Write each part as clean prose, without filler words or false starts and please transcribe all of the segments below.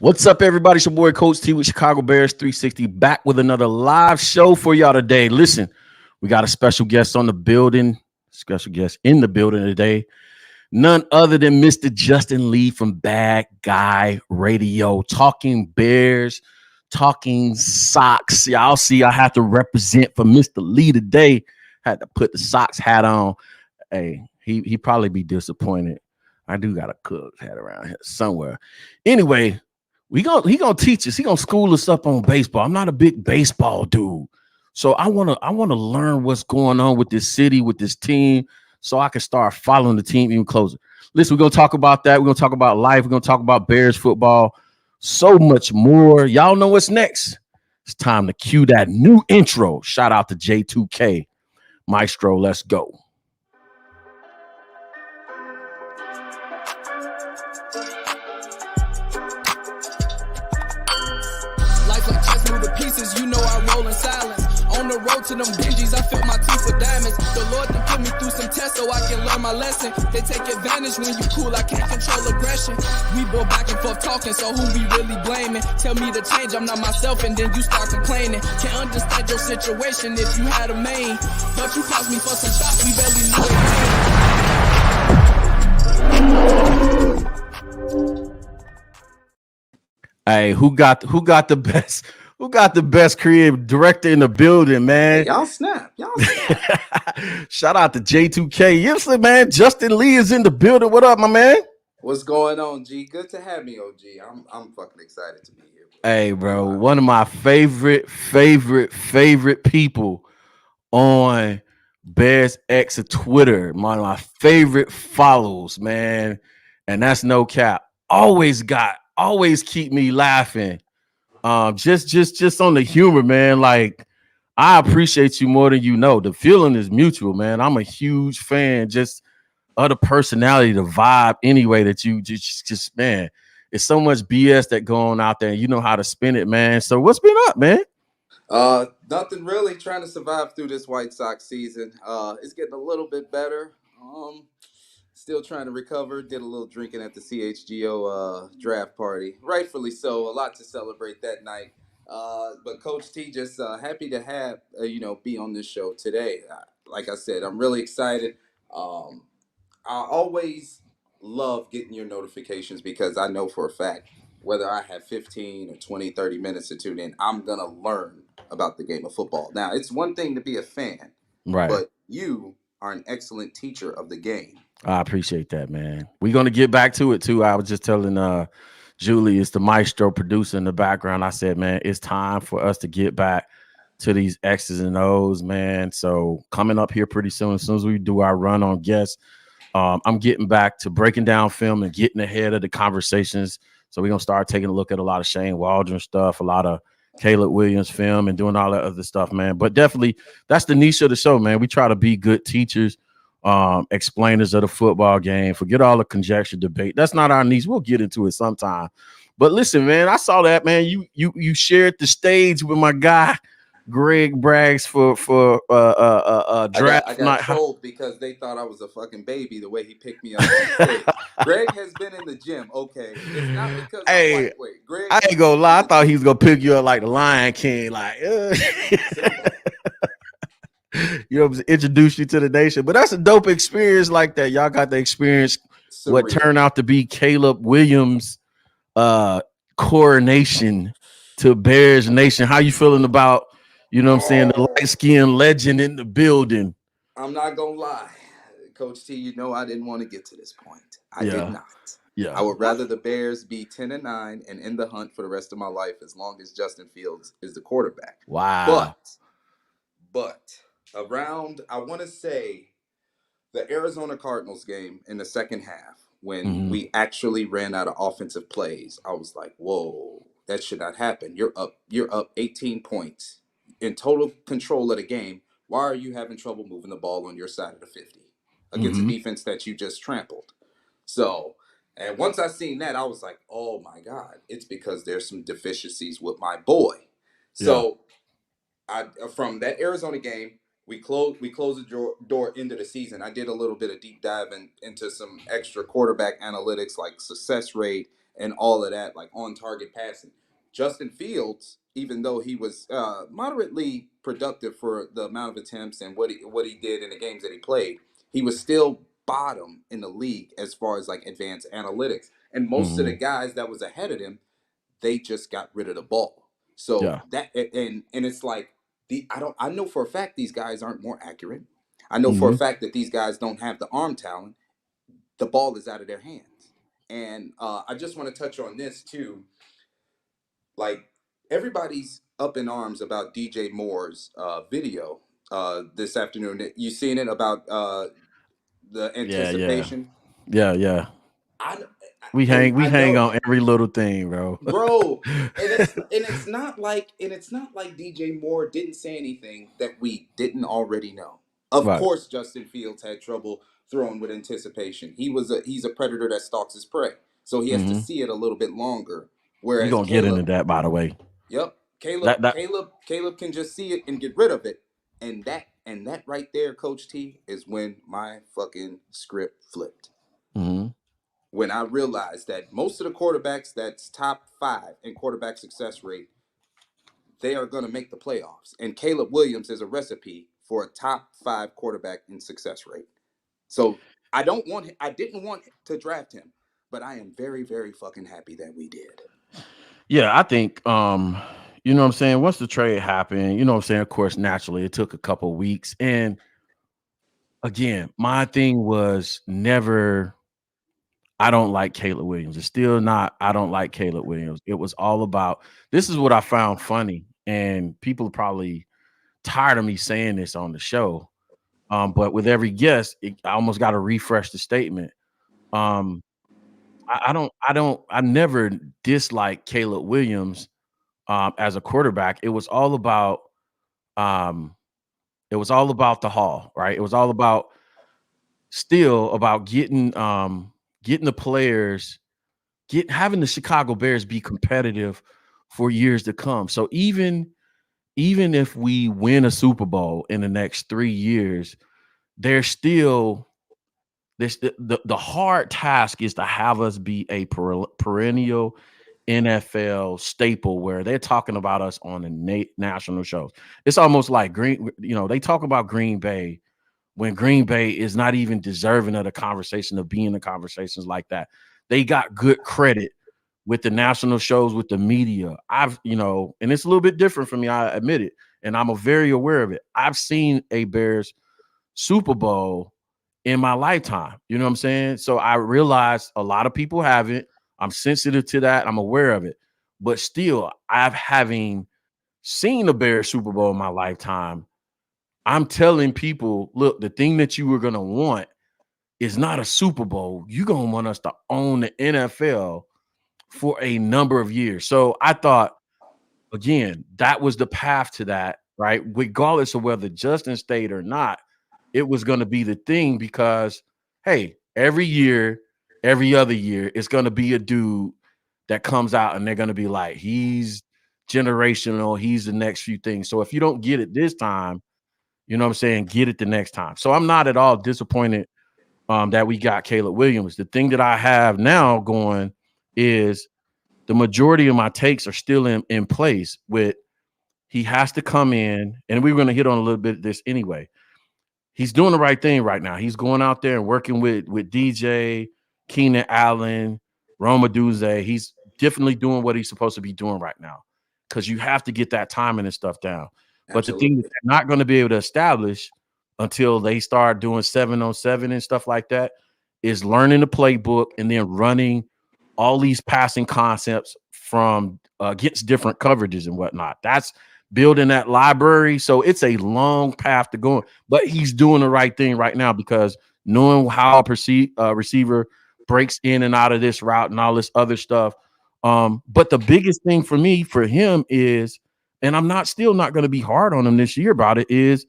What's up, everybody? It's your boy Coach T with Chicago Bears 360 back with another live show for y'all today. Listen, we got a special guest on the building, special guest in the building today. None other than Mr. Justin Lee from Bad Guy Radio, talking Bears, talking socks. Y'all see, I have to represent for Mr. Lee today. Had to put the socks hat on. Hey, he probably be disappointed. I do got a Cubs hat around here somewhere. Anyway, he gonna teach us. He gonna school us up on baseball. I'm not a big baseball dude, so I wanna learn what's going on with this city, with this team, so I can start following the team even closer. Listen, we're gonna talk about that. We're gonna talk about life. We're gonna talk about Bears football, so much more. Y'all know what's next. It's time to cue that new intro. Shout out to J2K Maestro. Let's go. Pieces, you know I roll in silence. On the road to them Benjis, I fill my teeth with diamonds. The Lord done put me through some tests so I can learn my lesson. They take advantage when you cool, I can't control aggression. We go back and forth talking, so who we really blaming? Tell me to change, I'm not myself, and then you start complaining. Can't understand your situation if you had a main. But you cost me for some shots, we barely knew it. Hey, who got the best? Who got the best creative director in the building, man? Hey, y'all snap. Shout out to J2K. Yes, man. Justin Lee is in the building. What up, my man? What's going on, G? Good to have me, OG. I'm fucking excited to be here. Hey, bro. One of my favorite people on Bears X of Twitter. One of my favorite follows, man. And that's no cap. Always keep me laughing. Just on the humor, man. Like, I appreciate you more than you know. The feeling is mutual, man. I'm a huge fan just of the personality, the vibe, anyway, that you just man. It's so much BS that going out there, and you know how to spin it, man. So what's been up, man? Nothing really. Trying to survive through this White Sox season. It's getting a little bit better. Still trying to recover. Did a little drinking at the CHGO draft party. Rightfully so. A lot to celebrate that night. But Coach T, just happy to have be on this show today. Like I said, I'm really excited. I always love getting your notifications because I know for a fact whether I have 15 or 20, 30 minutes to tune in, I'm going to learn about the game of football. Now, it's one thing to be a fan, Right? But you are an excellent teacher of the game. I appreciate that, man. We're gonna get back to it too. I was just telling Julie, it's the maestro producer in the background. I said, man, it's time for us to get back to these X's and O's, man. So coming up here pretty soon, as soon as we do our run on guests, I'm getting back to breaking down film and getting ahead of the conversations. So we're gonna start taking a look at a lot of Shane Waldron stuff, a lot of Caleb Williams film, and doing all that other stuff, man. But definitely that's the niche of the show, man. We try to be good teachers, explainers of the football game. Forget all the conjecture debate. That's not our niche. We'll get into it sometime. But listen, man, I saw that, man. You shared the stage with my guy Greg Braggs for draft. I got trolled because they thought I was a fucking baby the way he picked me up. Greg has been in the gym. Okay, it's not because I'm lightweight. Greg, I ain't gonna lie. I thought he was gonna pick you up like the Lion King, like. You know, introduce you to the nation, but that's a dope experience like that. Y'all got the experience. Surreal. What turned out to be Caleb Williams' coronation to Bears Nation. How you feeling about, you know what I'm saying, the light-skinned legend in the building? I'm not gonna lie, Coach T. You know I didn't want to get to this point. I did not. Yeah, I would rather the Bears be 10-9 and in the hunt for the rest of my life as long as Justin Fields is the quarterback. Wow. But around, I want to say, the Arizona Cardinals game in the second half, when we actually ran out of offensive plays, I was like, whoa, that should not happen. You're up 18 points in total control of the game. Why are you having trouble moving the ball on your side of the 50 against a defense that you just trampled? So, and once I seen that, I was like, oh my God, it's because there's some deficiencies with my boy. So from that Arizona game, we closed the door into the season. I did a little bit of deep dive into some extra quarterback analytics like success rate and all of that, like on target passing. Justin Fields, even though he was moderately productive for the amount of attempts and what he did in the games that he played, he was still bottom in the league as far as like advanced analytics. And most of the guys that was ahead of him, they just got rid of the ball. So Yeah. that and it's like I know for a fact these guys aren't more accurate. I know for a Hmm. fact that these guys don't have the arm talent. The ball is out of their hands. And I just want to touch on this too. Like everybody's up in arms about DJ Moore's video this afternoon. You seen it about the Yeah, yeah, anticipation? yeah, yeah. I We I hang know, on every little thing, bro. bro, and it's not like DJ Moore didn't say anything that we didn't already know. Of Right. course, Justin Fields had trouble throwing with anticipation. He's a predator that stalks his prey, so he has to Hmm. see it a little bit longer. We Whereas gonna get into Caleb, that, by the way. yep, Caleb, That. Caleb, Caleb can just see it and get rid of it, and that right there, Coach T, is when my fucking script flipped. Hmm. When I realized that most of the quarterbacks that's top five in quarterback success rate, they are going to make the playoffs. And Caleb Williams is a recipe for a top five quarterback in success rate. So I didn't want to draft him, but I am very, very fucking happy that we did. Yeah, I think you know what I'm saying, once the trade happened, you know what I'm saying, of course, naturally it took a couple weeks. And again, my thing was never I don't like Caleb Williams. It's still not I don't like Caleb Williams. It was all about this is what I found funny, and people are probably tired of me saying this on the show. But with every guest, I almost got to refresh the statement. Um, I never disliked Caleb Williams as a quarterback. Um, it was all about the haul, right? It was all about still about getting the players, having the Chicago Bears be competitive for years to come. So even if we win a Super Bowl in the next 3 years, there's still this the hard task is to have us be a perennial NFL staple where they're talking about us on the national shows. It's almost like they talk about Green Bay when Green Bay is not even deserving of the conversation of being in conversations like that. They got good credit with the national shows, with the media. And it's a little bit different for me, I admit it. And I'm very aware of it. I've seen a Bears Super Bowl in my lifetime. You know what I'm saying? So I realize a lot of people haven't. I'm sensitive to that. I'm aware of it. But still, I've having seen the Bears Super Bowl in my lifetime. I'm telling people, look, the thing that you were going to want is not a Super Bowl. You're going to want us to own the NFL for a number of years. So I thought, again, that was the path to that, right? Regardless of whether Justin stayed or not, it was going to be the thing because, hey, every year, every other year, it's going to be a dude that comes out and they're going to be like, he's generational. He's the next few things. So if you don't get it this time, you know what I'm saying, get it the next time. So I'm not at all disappointed that we got Caleb Williams. The thing that I have now going is the majority of my takes are still in place with he has to come in, and we're going to hit on a little bit of this anyway. He's doing the right thing right now. He's going out there and working with DJ, Keenan Allen, Roma Duze. He's definitely doing what he's supposed to be doing right now because you have to get that timing and stuff down. But the thing that Absolutely. they're not going to be able to establish until they start doing 7-on-7 and stuff like that is learning the playbook and then running all these passing concepts from against different coverages and whatnot. That's building that library. So it's a long path to go, but he's doing the right thing right now because knowing how a receiver breaks in and out of this route and all this other stuff. But the biggest thing for me, for him is, and I'm still not going to be hard on him this year about it, is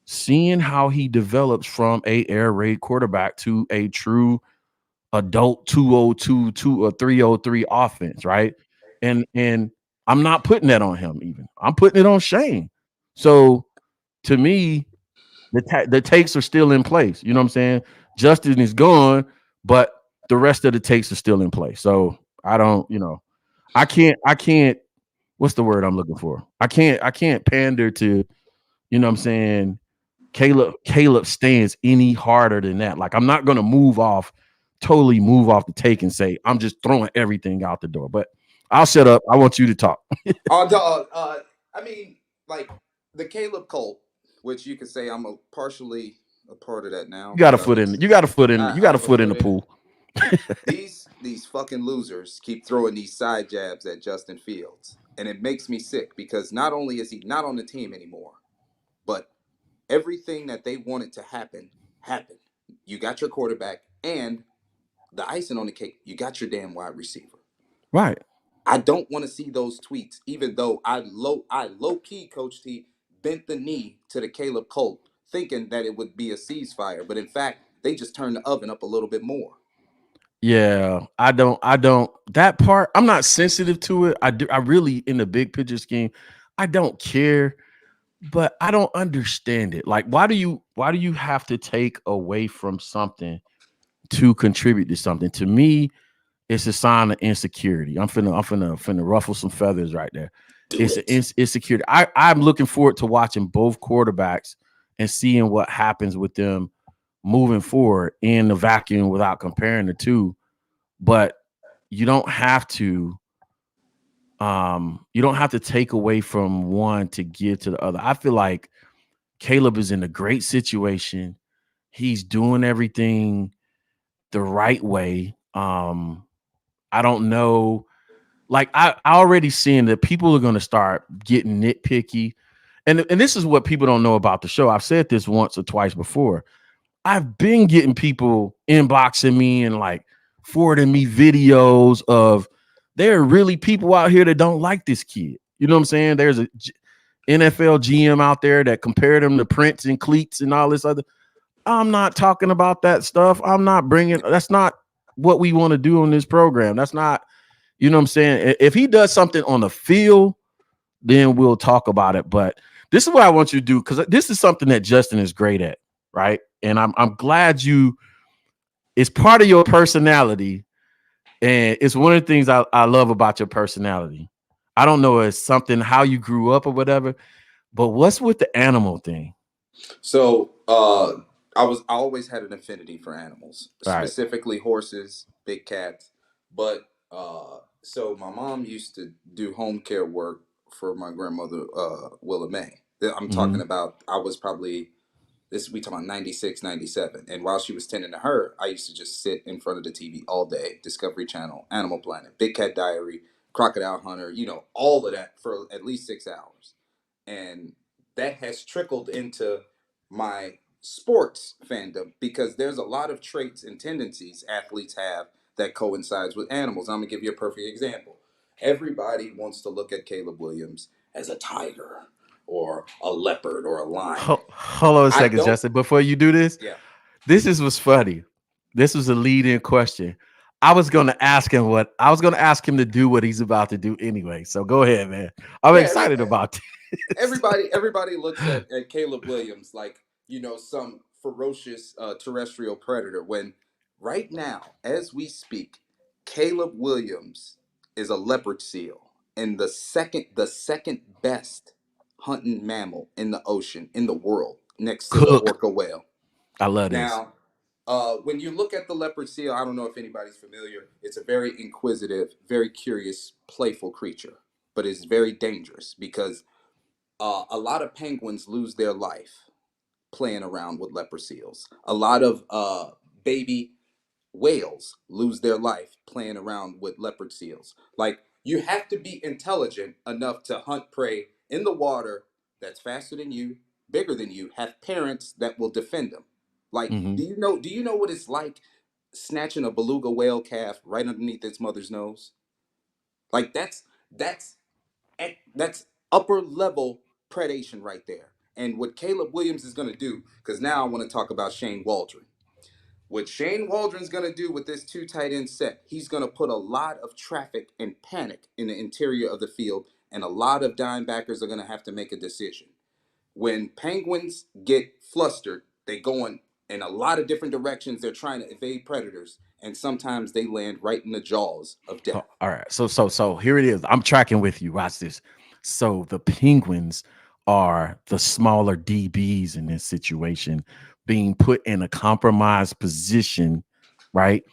seeing how he develops from a air raid quarterback to a true adult 202 or 303 offense, right? And I'm not putting that on him even. I'm putting it on Shane. So to me, the takes are still in place. You know what I'm saying? Justin is gone, but the rest of the takes are still in place. So I don't, I can't. What's the word I'm looking for? I can't pander to, what I'm saying. Caleb stands any harder than that. Like I'm not gonna totally move off the take and say I'm just throwing everything out the door. But I'll shut up. I want you to talk. Dog. I mean, like the Caleb cult, which you could say I'm partially a part of that now You got a because foot in. You got a foot in. You I got a have a foot in foot the in it. pool. These fucking losers keep throwing these side jabs at Justin Fields, and it makes me sick because not only is he not on the team anymore, but everything that they wanted to happen happened. You got your quarterback, and the icing on the cake, you got your damn wide receiver. Right. I don't want to see those tweets, even though I low key, Coach T, bent the knee to the Caleb Colt, thinking that it would be a ceasefire, but in fact, they just turned the oven up a little bit more. Yeah, I don't that part. I'm not sensitive to it. I really in the big picture scheme, I don't care, but I don't understand it. Like, why do you have to take away from something to contribute to something? To me, it's a sign of insecurity. I'm finna ruffle some feathers right there. Do It's it. insecurity. I'm looking forward to watching both quarterbacks and seeing what happens with them moving forward in the vacuum without comparing the two. But you don't have to take away from one to give to the other. I feel like Caleb is in a great situation. He's doing everything the right way. I don't know. Like I already seeing that people are going to start getting nitpicky. And this is what people don't know about the show. I've said this once or twice before. I've been getting people inboxing me and like forwarding me videos of there are really people out here that don't like this kid. You know what I'm saying? There's a NFL GM out there that compared him to Prince and cleats and all this other. I'm not talking about that stuff. That's not what we want to do on this program. That's not, you know what I'm saying? If he does something on the field, then we'll talk about it. But this is what I want you to do, because this is something that Justin is great at, right? And I'm glad it's part of your personality, and it's one of the things I love about your personality. I don't know, it's something how you grew up or whatever, but what's with the animal thing? So, I always had an affinity for animals, Right. specifically horses, big cats. But so my mom used to do home care work for my grandmother, Willa May. I'm talking Mm-hmm. about. I was probably this. We talking about 96, 97. And while she was tending to her, I used to just sit in front of the TV all day. Discovery Channel, Animal Planet, Big Cat Diary, Crocodile Hunter. All of that for at least 6 hours, and that has trickled into my sports fandom because there's a lot of traits and tendencies athletes have that coincides with animals. I'm gonna give you a perfect example. Everybody wants to look at Caleb Williams as a tiger or a leopard or a lion. Hold on a I second, don't. Justin. Before you do this, Yeah. this is what's funny. This was a lead-in question. I was gonna ask him to do what he's about to do anyway. So go ahead, man. I'm Yeah. excited about this. Everybody looks at Caleb Williams like some ferocious terrestrial predator. When right now, as we speak, Caleb Williams is a leopard seal and the second best hunting mammal in the ocean in the world, next to the Cook. orca whale. I love this. Now, when you look at the leopard seal, I don't know if anybody's familiar. It's a very inquisitive, very curious, playful creature, but it's very dangerous because a lot of penguins lose their life playing around with leopard seals. A lot of baby whales lose their life playing around with leopard seals. Like, you have to be intelligent enough to hunt prey in the water that's faster than you, bigger than you, have parents that will defend them. Like, Hmm. do you know what it's like snatching a beluga whale calf right underneath its mother's nose? Like, that's that's upper level predation right there. And what Caleb Williams is going to do, because now I want to talk about Shane Waldron. What Shane Waldron's going to do with this two tight end set, he's going to put a lot of traffic and panic in the interior of the field, and a lot of dime backers are going to have to make a decision. When Penguins get flustered, they go on in a lot of different directions. They're trying to evade predators, and sometimes they land right in the jaws of Oh, death. all right. So here it is. I'm tracking with you. Watch this. So the Penguins are the smaller DBs in this situation being put in a compromised position, right?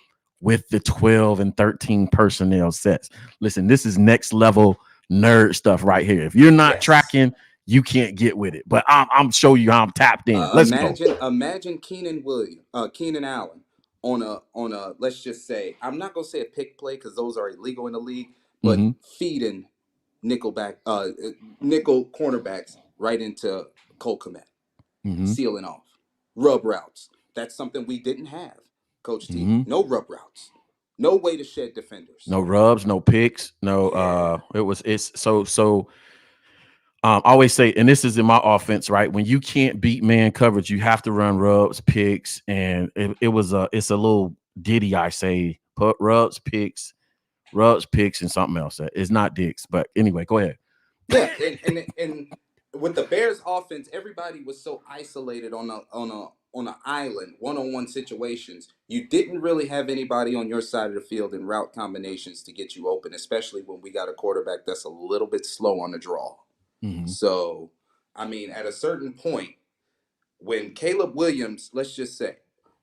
With the 12 and 13 personnel sets. Listen, this is next level nerd stuff right here. If you're not Yes. tracking, you can't get with it. But I'm showing you how I'm tapped in. Let's go. Imagine Keenan Allen on a, let's just say, I'm not gonna say a pick play because those are illegal in the league, but Mm-hmm. feeding nickel cornerbacks right into Cole Kmet, Mm-hmm. sealing off rub routes. That's something we didn't have, Coach T. Mm-hmm. No rub routes, no way to shed defenders. No rubs, no picks, no Yeah, it's so I always say, and this is in my offense, right? When you can't beat man coverage, you have to run rubs, picks, and it's a little ditty I say, put rubs, picks, and something else. It's not dicks, but anyway, go ahead. yeah, and with the Bears offense, everybody was so isolated on an island, one-on-one situations. You didn't really have anybody on your side of the field in route combinations to get you open, especially when we got a quarterback that's a little bit slow on the draw. Mm-hmm. So, I mean, at a certain point, when Caleb Williams, let's just say,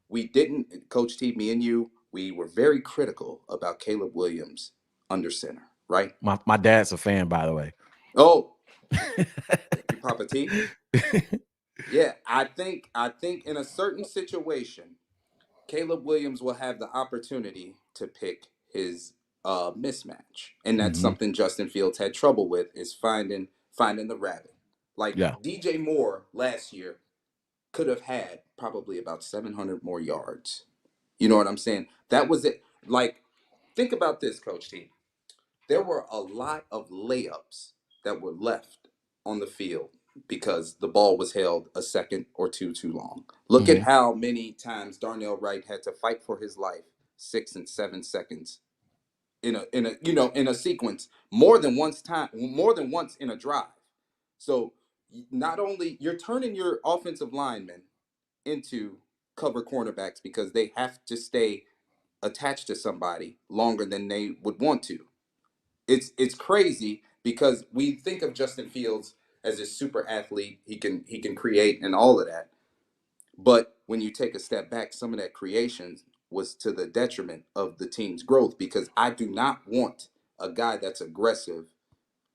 we didn't, Coach T, me and you, we were very critical about Caleb Williams under center, right? My dad's a fan, by the way. Oh, thank you, Papa T. Yeah, I think in a certain situation, Caleb Williams will have the opportunity to pick his mismatch, and that's Mm-hmm. something Justin Fields had trouble with is finding the rabbit. Like Yeah. DJ Moore last year could have had probably about 700 more yards. You know what I'm saying? That was it. Like, think about this, Coach T. There were a lot of layups that were left on the field because the ball was held a second or two too long. Look at Mm-hmm. how many times Darnell Wright had to fight for his life 6 and 7 seconds in a sequence more than once in a drive. So not only you're turning your offensive linemen into cover cornerbacks because they have to stay attached to somebody longer than they would want to. It's crazy because we think of Justin Fields as a super athlete. He can create and all of that. But when you take a step back, some of that creation was to the detriment of the team's growth because I do not want a guy that's aggressive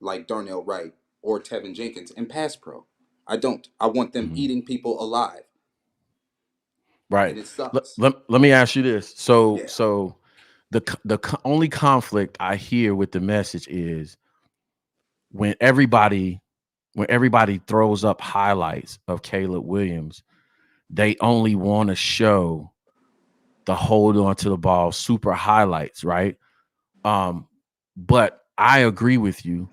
like Darnell Wright or Tevin Jenkins in pass pro. I don't. I want them Mm-hmm. eating people alive, Right. and it Let, sucks. let, let me ask you this. So Yeah. so only conflict I hear with the message is when everybody throws up highlights of Caleb Williams, they only want to show the hold on to the ball super highlights, right? Um, but I agree with you.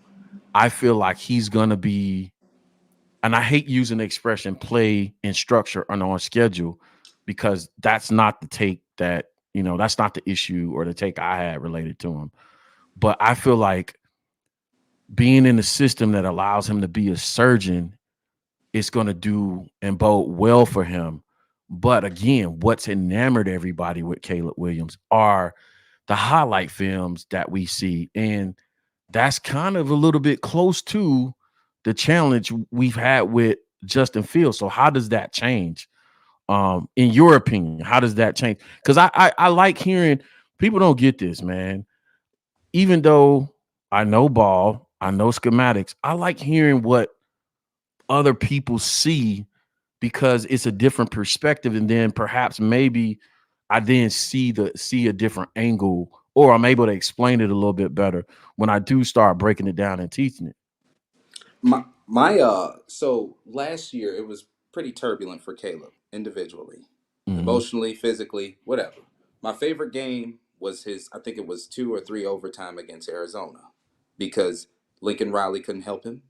I feel like he's gonna be, and I hate using the expression play in structure and on schedule because that's not the take that, that's not the issue or the take I had related to him. But I feel like being in the system that allows him to be a surgeon is going to do and bode well for him. But again, what's enamored everybody with Caleb Williams are the highlight films that we see. And that's kind of a little bit close to the challenge we've had with Justin Fields. So how does that change? In your opinion, how does that change? Because I like hearing people don't get this, man. Even though I know ball, I know schematics, I like hearing what other people see because it's a different perspective, and then perhaps maybe I then see a different angle, or I'm able to explain it a little bit better when I do start breaking it down and teaching it. My so last year it was pretty turbulent for Caleb individually, Mm-hmm. emotionally, physically, whatever. My favorite game was his, I think it was 2 or 3 overtime against Arizona because Lincoln Riley couldn't help him.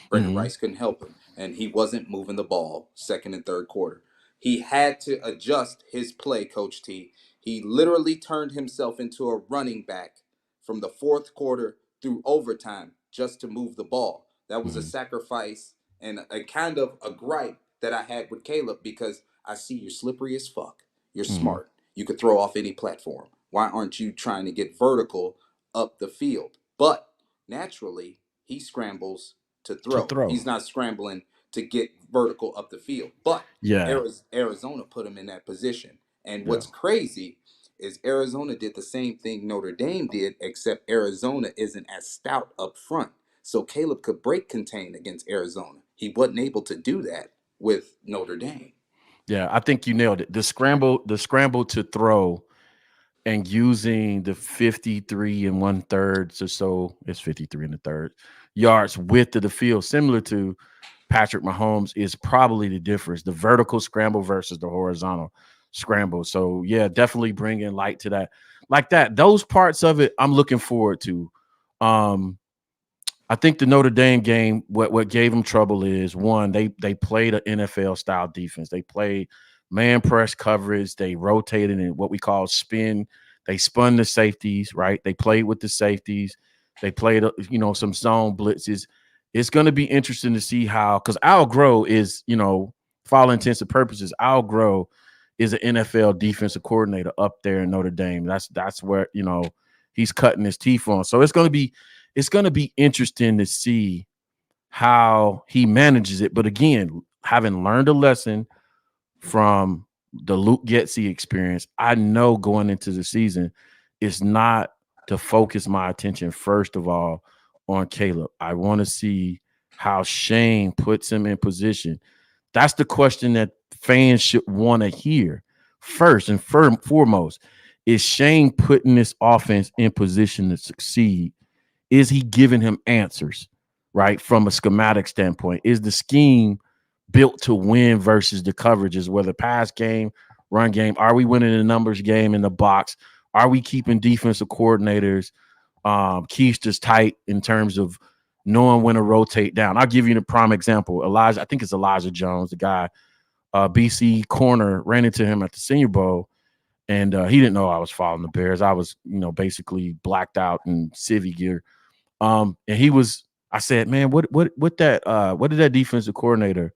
Brendan Mm-hmm. Rice couldn't help him, and he wasn't moving the ball second and third quarter. He had to adjust his play, Coach T. He literally turned himself into a running back from the fourth quarter through overtime just to move the ball. That was a Mm-hmm. sacrifice and a kind of a gripe that I had with Caleb because I see you're slippery as fuck. You're Mm-hmm. smart. You could throw off any platform. Why aren't you trying to get vertical up the field? But naturally, he scrambles to To throw. throw. He's not scrambling to get vertical up the field. But Yeah. Arizona put him in that position. And Yeah. what's crazy is Arizona did the same thing Notre Dame did, except Arizona isn't as stout up front. So Caleb could break contain against Arizona. He wasn't able to do that with Notre Dame. Yeah. I think you nailed it. The scramble to throw and using the 53 and 1/3 or so, it's 53 and a third yards width of the field, similar to Patrick Mahomes, is probably the difference. The vertical scramble versus the horizontal scramble. So yeah, definitely bringing light to that. Like that, those parts of it, I'm looking forward to. Um, I think the Notre Dame game, what gave them trouble is one, they played an NFL style defense. They played man press coverage. They rotated in what we call spin. They spun the safeties, right? They played with the safeties. They played, some zone blitzes. It's going to be interesting to see how, because Al Groh is, for all intents and purposes, Al Groh is an NFL defensive coordinator up there in Notre Dame. That's where he's cutting his teeth on. So it's going to be interesting to see how he manages it. But again, having learned a lesson from the Luke Getsy experience, I know going into the season is not to focus my attention first of all on Caleb. I want to see how Shane puts him in position. That's the question that fans should want to hear first and foremost. Is Shane putting this offense in position to succeed? Is he giving him answers, right? From a schematic standpoint, is the scheme built to win versus the coverages, whether pass game, run game? Are we winning the numbers game in the box? Are we keeping defensive coordinators keisters tight in terms of knowing when to rotate down? I'll give you the prime example. I think it's Elijah Jones, the guy, BC corner, ran into him at the Senior Bowl. And he didn't know I was following the Bears. I was, basically blacked out in civvy gear. And I said, man, what did that defensive coordinator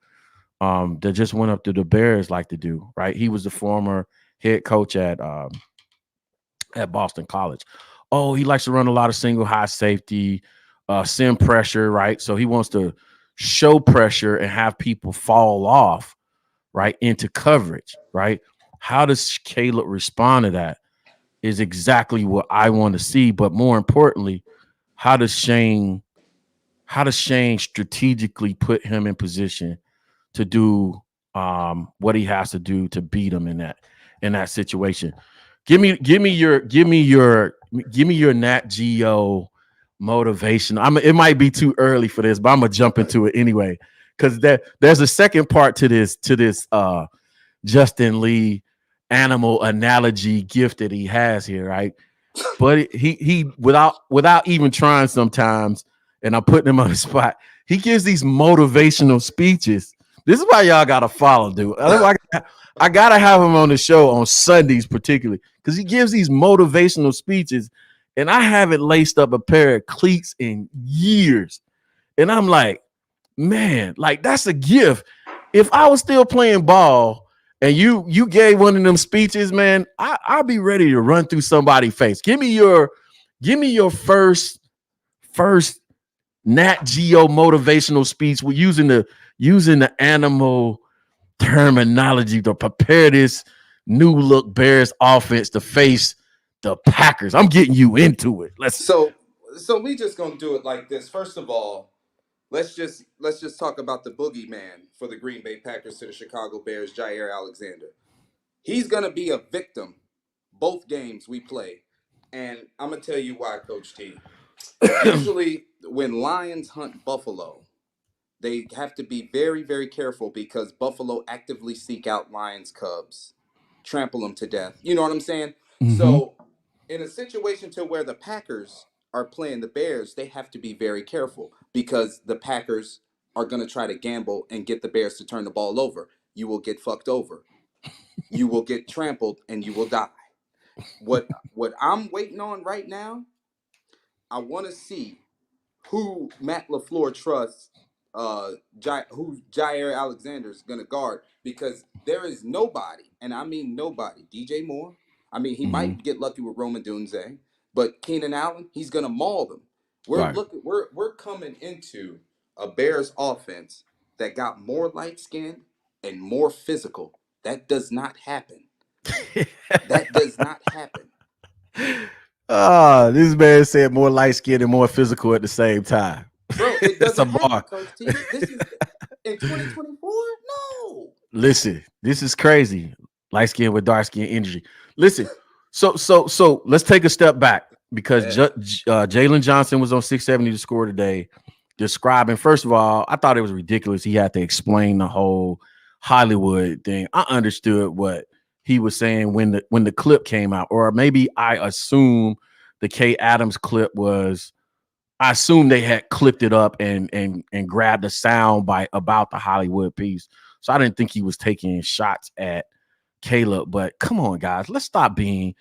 that just went up to the Bears like to do, right? He was the former head coach at Boston College. Oh, he likes to run a lot of single high safety, send pressure, right? So he wants to show pressure and have people fall off, right, into coverage, right? How does Caleb respond to that is exactly what I want to see. But more importantly, how does Shane strategically put him in position to do what he has to do to beat him in that situation? Give me your Nat Geo motivation. It might be too early for this, but I'm gonna jump into it anyway because there's a second part to this Justin Lee animal analogy gift that he has here, right? But he without even trying sometimes, and I'm putting him on the spot, he gives these motivational speeches. This is why y'all gotta follow, dude. I gotta have him on the show on Sundays, particularly, because he gives these motivational speeches, and I haven't laced up a pair of cleats in years. And I'm like, man, like that's a gift. If I was still playing ball and you gave one of them speeches, man, I'll be ready to run through somebody's face. Give me your first Nat Geo motivational speech. We're using the animal terminology to prepare this new look Bears offense to face the Packers. I'm getting you into it. So we just gonna do it like this. First of all, let's just talk about the boogeyman for the Green Bay Packers to the Chicago Bears, Jair Alexander. He's gonna be a victim both games we play, and I'm gonna tell you why, Coach T. Usually, when Lions hunt buffalo, they have to be very, very careful because buffalo actively seek out Lions cubs, trample them to death. You know what I'm saying? Mm-hmm. So, in a situation to where the Packers are playing the Bears, they have to be very careful because the Packers are going to try to gamble and get the Bears to turn the ball over. You will get fucked over. You will get trampled and you will die. What I'm waiting on right now, I want to see who Matt LaFleur trusts who Jair Alexander is going to guard, because there is nobody, and I mean nobody. DJ Moore. I mean, he might get lucky with Roman Dunze, but Keenan Allen, he's going to maul them. Right. We're coming into a Bears offense that got more light skinned and more physical. That does not happen. That does not happen. This man said more light skinned and more physical at the same time. Bro, it It's a doesn't happen, bar. Coach T. This is in 2024? No. Listen, this is crazy. Light skin with dark skin energy. Listen, so let's take a step back, because Jalen Johnson was on 670 to score today, describing. First of all, I thought it was ridiculous. He had to explain the whole Hollywood thing. I understood what he was saying when the clip came out, or maybe I assume the K Adams clip was. I assume they had clipped it up and grabbed the sound bite about the Hollywood piece. So I didn't think he was taking shots at Caleb. But come on, guys, let's stop being.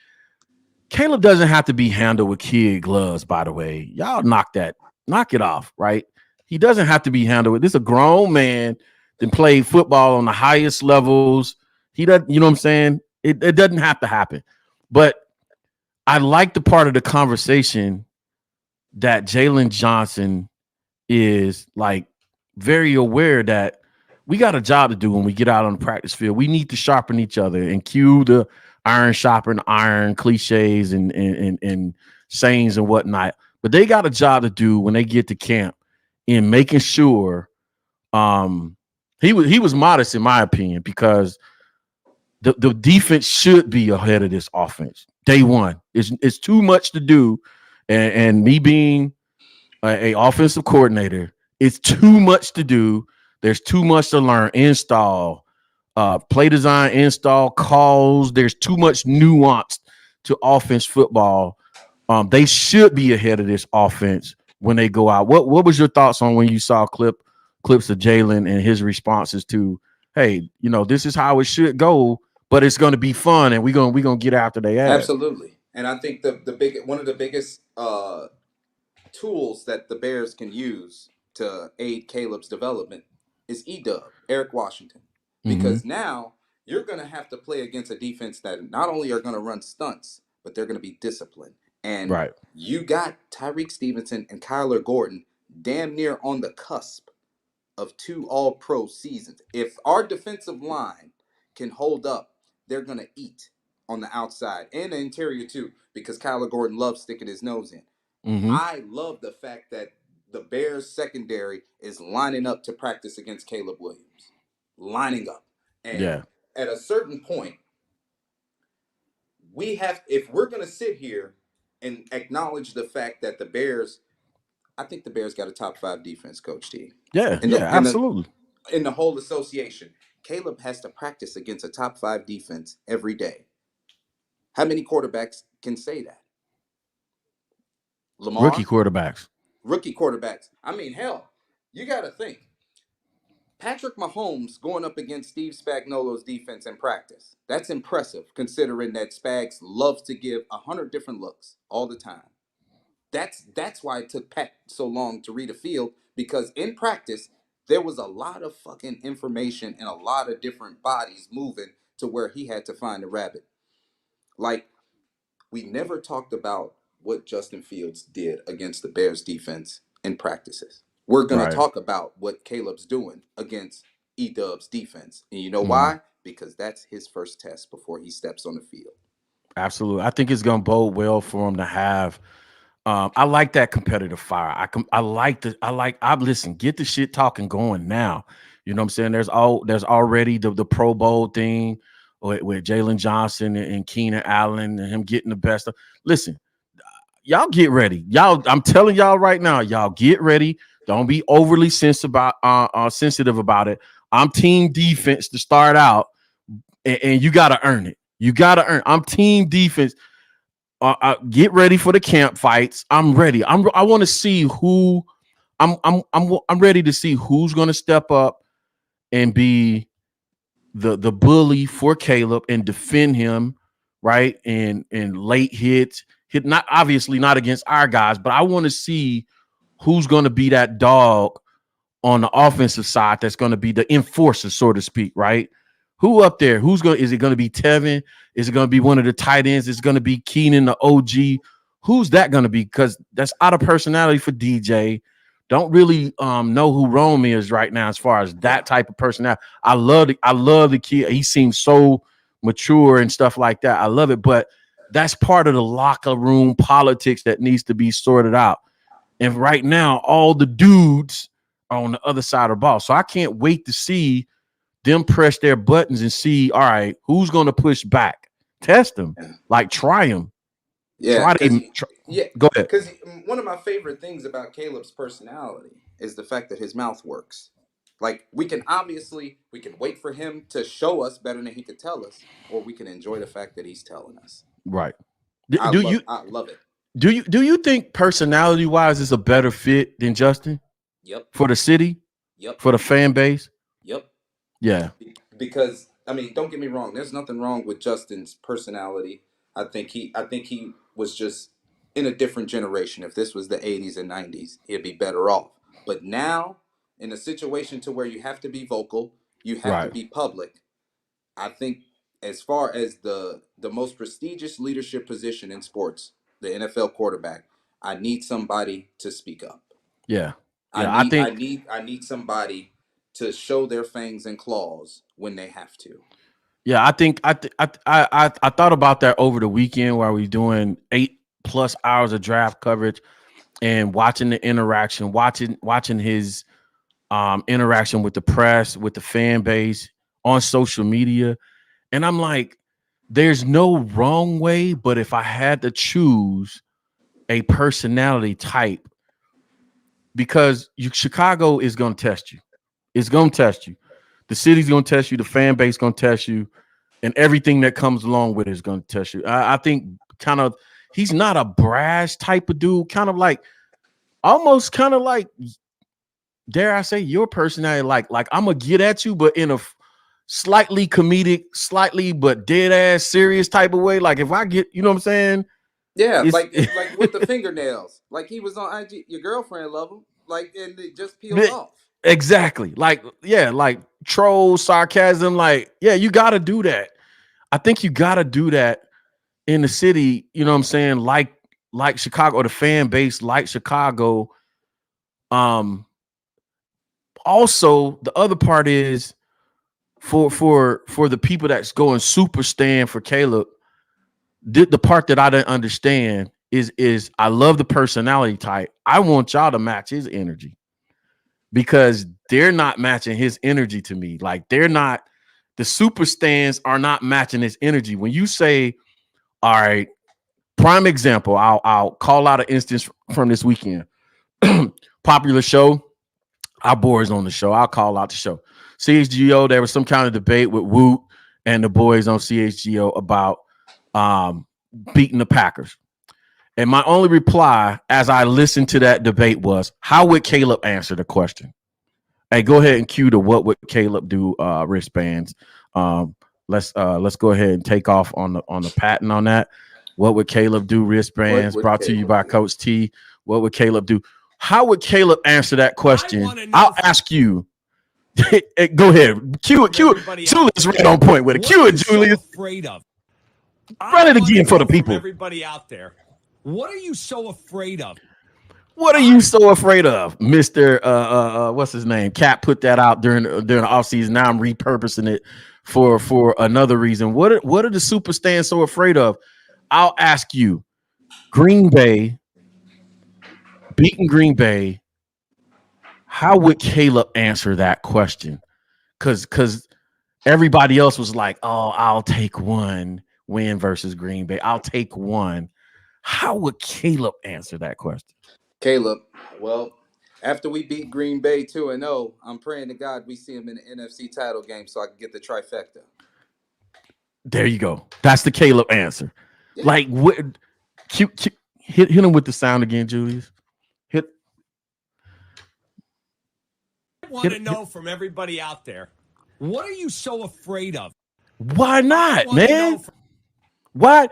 Caleb doesn't have to be handled with kid gloves, by the way. Y'all knock it off, right? He doesn't have to be handled with. This is a grown man that played football on the highest levels. He doesn't, you know what I'm saying? It doesn't have to happen. But I like the part of the conversation that Jalen Johnson is like very aware that we got a job to do when we get out on the practice field. We need to sharpen each other and cue the iron sharpen iron cliches and sayings and whatnot. But they got a job to do when they get to camp in making sure he was modest, in my opinion, because the defense should be ahead of this offense. Day one. It's too much to do. And me being a offensive coordinator, it's too much to do. There's too much to learn. Install, play design, install, calls. There's too much nuance to offense football. They should be ahead of this offense when they go out. What was your thoughts on when you saw clips of Jalen and his responses to, hey, this is how it should go, but it's going to be fun and we're gonna get after their ass. Absolutely. And I think one of the biggest tools that the Bears can use to aid Caleb's development is Eric Washington. Because now you're going to have to play against a defense that not only are going to run stunts, but they're going to be disciplined. And you got Tyreek Stevenson and Kyler Gordon damn near on the cusp of 2 all-pro seasons. If our defensive line can hold up, they're going to eat on the outside and the interior too, because Kyler Gordon loves sticking his nose in. I love the fact that the Bears secondary is lining up to practice against Caleb Williams. Lining up. And at a certain point, if we're going to sit here and acknowledge the fact that I think the Bears got a top 5 defense, Coach T. Absolutely. In the whole association, Caleb has to practice against a top 5 defense every day. How many quarterbacks can say that? Lamar? Rookie quarterbacks. I mean, hell, you got to think. Patrick Mahomes going up against Steve Spagnuolo's defense in practice. That's impressive, considering that Spags loves to give 100 different looks all the time. That's why it took Pat so long to read a field, because in practice, there was a lot of fucking information and a lot of different bodies moving to where he had to find a rabbit. Like, we never talked about what Justin Fields did against the Bears defense in practices. We're going to talk about what Caleb's doing against E-Dub's defense. And you know why? Because that's his first test before he steps on the field. Absolutely. I think it's going to bode well for him to have. I like that competitive fire. Listen, get the shit talking going now. You know what I'm saying? There's already the Pro Bowl thing with Jalen Johnson and Keenan Allen and him getting the best. Listen, y'all get ready. I'm telling y'all right now, y'all get ready. Don't be overly sensitive about it. I'm team defense to start out, and you got to earn it. I'm team defense. Get ready for the camp fights. I'm ready. I want to see who. I'm ready to see who's going to step up and be the bully for Caleb and defend him, right? And late hit not obviously not against our guys, but I want to see who's going to be that dog on the offensive side that's going to be the enforcer, so to speak, right? Who up there? Is it going to be Tevin? Is it going to be one of the tight ends? Is it going to be Keenan, the OG? Who's that going to be? Because that's out of personality for DJ. Don't really know who Rome is right now as far as that type of personality. I love the kid. He seems so mature and stuff like that. I love it, but that's part of the locker room politics that needs to be sorted out. And right now, all the dudes are on the other side of the ball. So I can't wait to see them press their buttons and see, all right, who's going to push back? Test them, like try them. Yeah, go ahead. Because one of my favorite things about Caleb's personality is the fact that his mouth works. Like we can wait for him to show us better than he could tell us, or we can enjoy the fact that he's telling us. Right. I love it. Do you think personality wise is a better fit than Justin? Yep. For the city? Yep. For the fan base? Yep. Yeah. Because I mean, don't get me wrong. There's nothing wrong with Justin's personality. I think he was just in a different generation. If this was the 80s and 90s, he'd be better off. But now, in a situation to where you have to be vocal, you have to be public. I think as far as the most prestigious leadership position in sports, the NFL quarterback, I need somebody to speak up. Yeah. I need somebody to show their fangs and claws when they have to. Yeah, I think I thought about that over the weekend while we were doing 8+ hours of draft coverage and watching the interaction, watching his interaction with the press, with the fan base on social media. And I'm like, there's no wrong way, but if I had to choose a personality type, because Chicago is going to test you. It's going to test you. The city's going to test you. The fan base is going to test you. And everything that comes along with it is going to test you. I think kind of he's not a brash type of dude. Kind of like, almost kind of like, dare I say, your personality. Like I'm going to get at you, but in a slightly comedic, slightly but dead ass serious type of way. Like if I get, you know what I'm saying? Yeah, like with the fingernails. Like he was on IG. Your girlfriend love him. Like, and it just peeled off. Exactly. Like, yeah, like troll, sarcasm. Like, yeah, you got to do that. I think you got to do that in the city. You know what I'm saying? Like Chicago, or the fan base, like Chicago. Also, the other part is for the people that's going super stand for Caleb. The part that I didn't understand is I love the personality type. I want y'all to match his energy, because they're not matching his energy to me. Like they're not, the super stands are not matching his energy. When you say, all right, prime example, I'll call out an instance from this weekend. Popular show, our boys on the show. I'll call out the show. CHGO, there was some kind of debate with Woot and the boys on CHGO about beating the Packers. And my only reply as I listened to that debate was, how would Caleb answer the question? Hey, go ahead and cue the what would Caleb do wristbands. Let's go ahead and take off on the patent on that. What would Caleb do wristbands, brought to you by Coach T. What would Caleb do? How would Caleb answer that question? I'll ask you. Go ahead. Cue it. Julius right on point with it. Cue it, Julius. Afraid of. Run it again for the people. Everybody out there. What are you so afraid of? What are you so afraid of, Mr. What's his name? Cap put that out during the offseason. Now I'm repurposing it for another reason. What are the super stands so afraid of? I'll ask you. Green Bay, beating Green Bay. How would Caleb answer that question? Because everybody else was like, oh, I'll take one win versus Green Bay. I'll take one. How would Caleb answer that question? Caleb, well, after we beat Green Bay 2-0, I'm praying to God we see him in the NFC title game so I can get the trifecta. There you go. That's the Caleb answer. Yeah. Like, what? Hit him with the sound again, Julius. I want to know from everybody out there, what are you so afraid of? Why not, man? Why?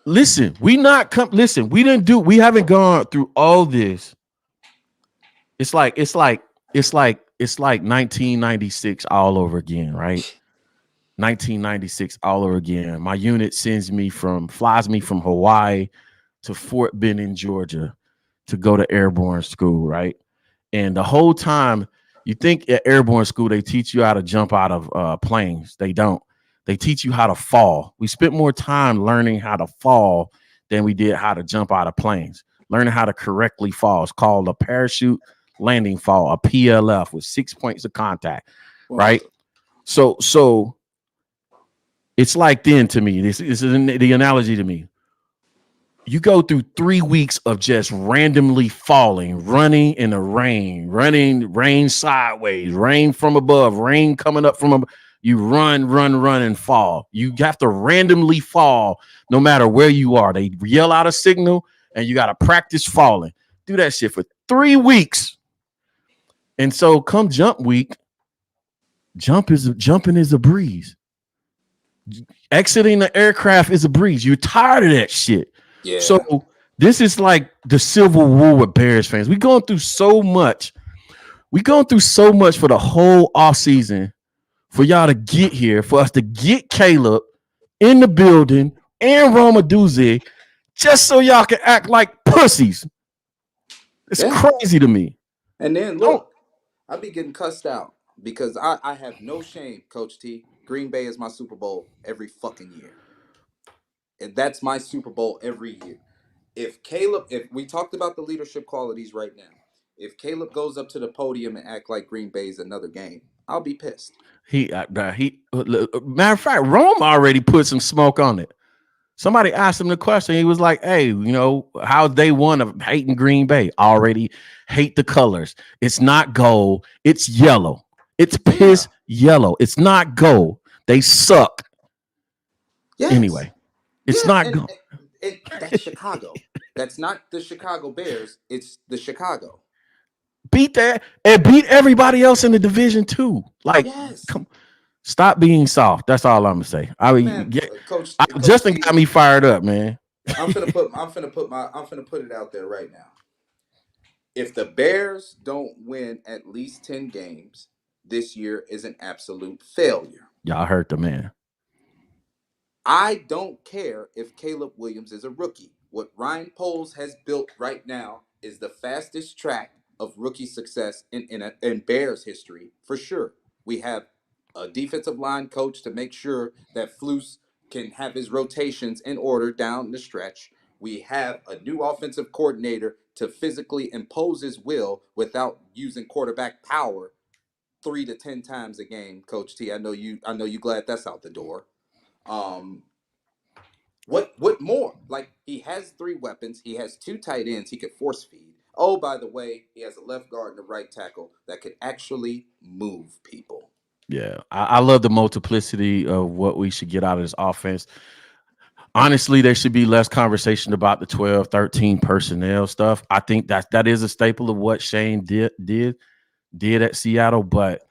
Listen, we haven't gone through all this. It's like it's like 1996 all over again, right? 1996 all over again. My unit flies me from Hawaii to Fort Benning, Georgia, to go to airborne school, right? And the whole time, you think at airborne school they teach you how to jump out of planes. They don't. They teach you how to fall. We spent more time learning how to fall than we did how to jump out of planes. Learning how to correctly fall. It's called a parachute landing fall, a PLF, with 6 points of contact, right? So it's like then to me. This is the analogy to me. You go through 3 weeks of just randomly falling, running in the rain, rain sideways, rain from above, rain coming up from above. You run, and fall. You have to randomly fall no matter where you are. They yell out a signal and you got to practice falling. Do that shit for 3 weeks. And so come jump week, jumping is a breeze. Exiting the aircraft is a breeze. You're tired of that shit. Yeah. So this is like the Civil War with Bears fans. We're going through so much. We're going through so much for the whole offseason for y'all to get here, for us to get Caleb in the building and Roma Duze, just so y'all can act like pussies. It's crazy to me. And then look, I be getting cussed out because I have no shame, Coach T. Green Bay is my Super Bowl every fucking year. And that's my Super Bowl every year. If we talked about the leadership qualities right now, if Caleb goes up to the podium and act like Green Bay is another game, I'll be pissed. Matter of fact, Rome already put some smoke on it. Somebody asked him the question. He was like, hey, how's day one of hating Green Bay? Already hate the colors. It's not gold. It's yellow. It's piss yellow. It's not gold. They suck. Yes. Anyway, it's not gold. That's Chicago. That's not the Chicago Bears. It's the Chicago. Beat that and beat everybody else in the division too. Like, stop being soft. That's all I'm gonna say. Coach Justin got me fired up, man. I'm finna put it out there right now. If the Bears don't win at least 10 games, this year is an absolute failure. Y'all heard the man. I don't care if Caleb Williams is a rookie. What Ryan Poles has built right now is the fastest track of rookie success in Bears history, for sure. We have a defensive line coach to make sure that Flus can have his rotations in order down the stretch. We have a new offensive coordinator to physically impose his will without using quarterback power 3 to 10 times a game. Coach T, I know you glad that's out the door. What more? Like, he has 3 weapons. He has 2 tight ends he could force feed. Oh, by the way, he has a left guard and a right tackle that could actually move people. Yeah, I love the multiplicity of what we should get out of this offense. Honestly, there should be less conversation about the 12, 13 personnel stuff. I think that is a staple of what Shane did at Seattle, but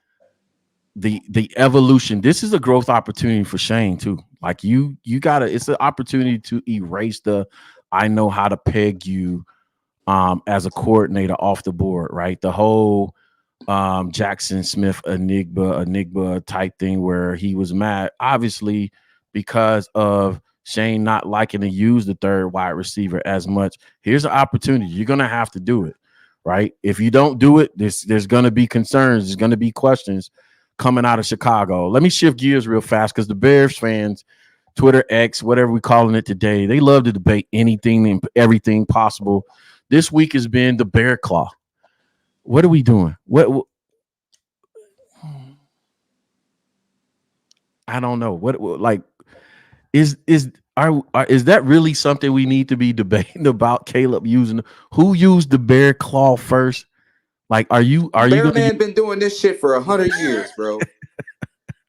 the evolution, this is a growth opportunity for Shane too. Like you gotta, it's an opportunity to erase I know how to peg you as a coordinator off the board, right? The whole Jackson Smith enigma type thing where he was mad, obviously, because of Shane not liking to use the third wide receiver as much. Here's an opportunity. You're gonna have to do it, right? If you don't do it, there's gonna be concerns, there's gonna be questions coming out of Chicago. Let me shift gears real fast because the Bears fans, Twitter, X, whatever we're calling it today, they love to debate anything and everything possible. This week has been the Bear Claw. What are we doing? What I don't know. What like is that really something we need to be debating about? Caleb using who used the Bear Claw first? Like, are you Bear Man been doing this shit for 100 years, bro.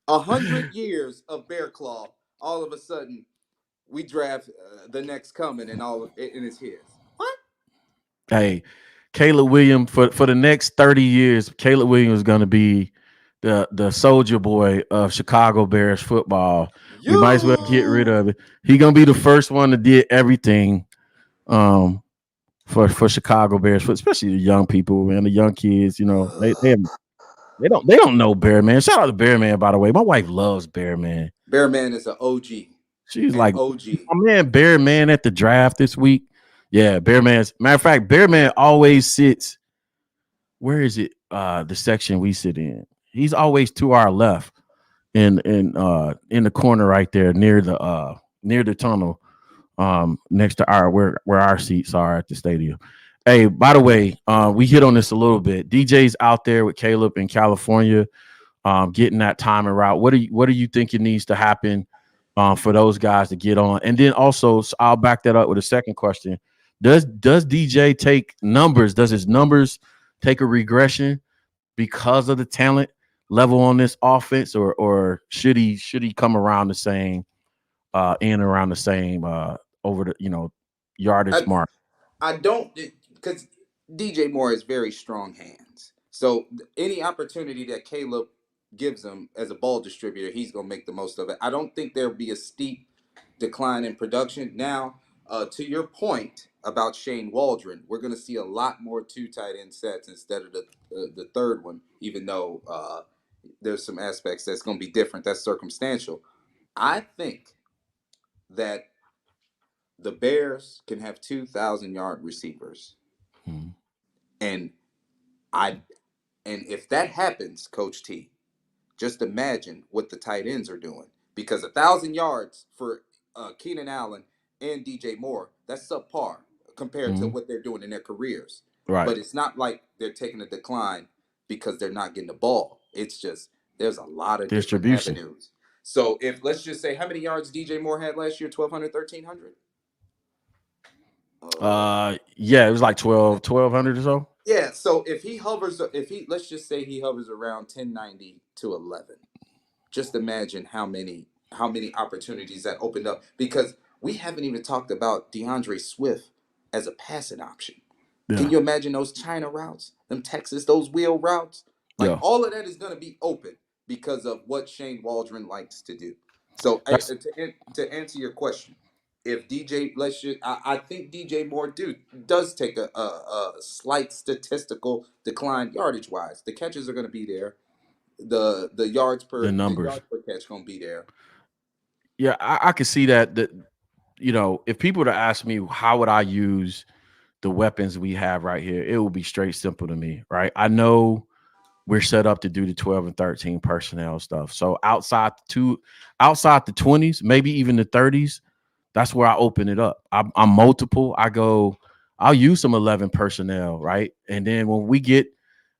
100 years of Bear Claw. All of a sudden, we draft the next coming, and it's his. What? Hey, Caleb Williams for the next 30 years. Caleb Williams is going to be the soldier boy of Chicago Bears football. We might as well get rid of it. He's gonna be the first one to do everything. for Chicago Bears, for especially the young people and the young kids. They don't know Bear Man. Shout out to Bear Man, by the way. My wife loves Bear Man. Bear Man is an OG. She's An like, OG. my man, Bear Man at the draft this week. Yeah, Bear Man's matter of fact, Bear Man always sits. Where is it? The section we sit in. He's always to our left in the corner right there near the tunnel. Next to where our seats are at the stadium. Hey, by the way, we hit on this a little bit. DJ's out there with Caleb in California, getting that timing route. What do you think it needs to happen for those guys to get on? And then also, so I'll back that up with a second question. Does DJ take numbers? Does his numbers take a regression because of the talent level on this offense, or should he come around the same around the same over the yardage mark? I don't, because DJ Moore has very strong hands. So any opportunity that Caleb gives him as a ball distributor, he's gonna make the most of it. I don't think there'll be a steep decline in production. Now, to your point about Shane Waldron, we're gonna see a lot more 2 tight end sets instead of the third one, even though there's some aspects that's gonna be different. That's circumstantial. I think that the Bears can have 2,000-yard receivers. Hmm. And if that happens, Coach T, just imagine what the tight ends are doing. Because 1,000 yards for Keenan Allen and DJ Moore, that's subpar compared to what they're doing in their careers. Right. But it's not like they're taking a decline because they're not getting the ball. It's just there's a lot of Distribution. different avenues. So if, let's just say, how many yards DJ Moore had last year? 1,200, 1,300? Yeah, it was like 1,200 or so. Yeah, so let's just say he hovers around 1090 to 11. Just imagine how many opportunities that opened up, because we haven't even talked about DeAndre Swift as a passing option. Yeah. Can you imagine those China routes, those wheel routes? Like, all of that is going to be open because of what Shane Waldron likes to do. So to answer your question, if DJ, I think DJ Moore does take a slight statistical decline yardage wise. The catches are going to be there. The yards per catch going to be there. Yeah, I can see that. That if people were to ask me how would I use the weapons we have right here, it will be straight simple to me, right? I know we're set up to do the 12 and 13 personnel stuff. So outside the 20s, maybe even the 30s, that's where I open it up. I'm multiple. I'll use some 11 personnel, right? And then when we get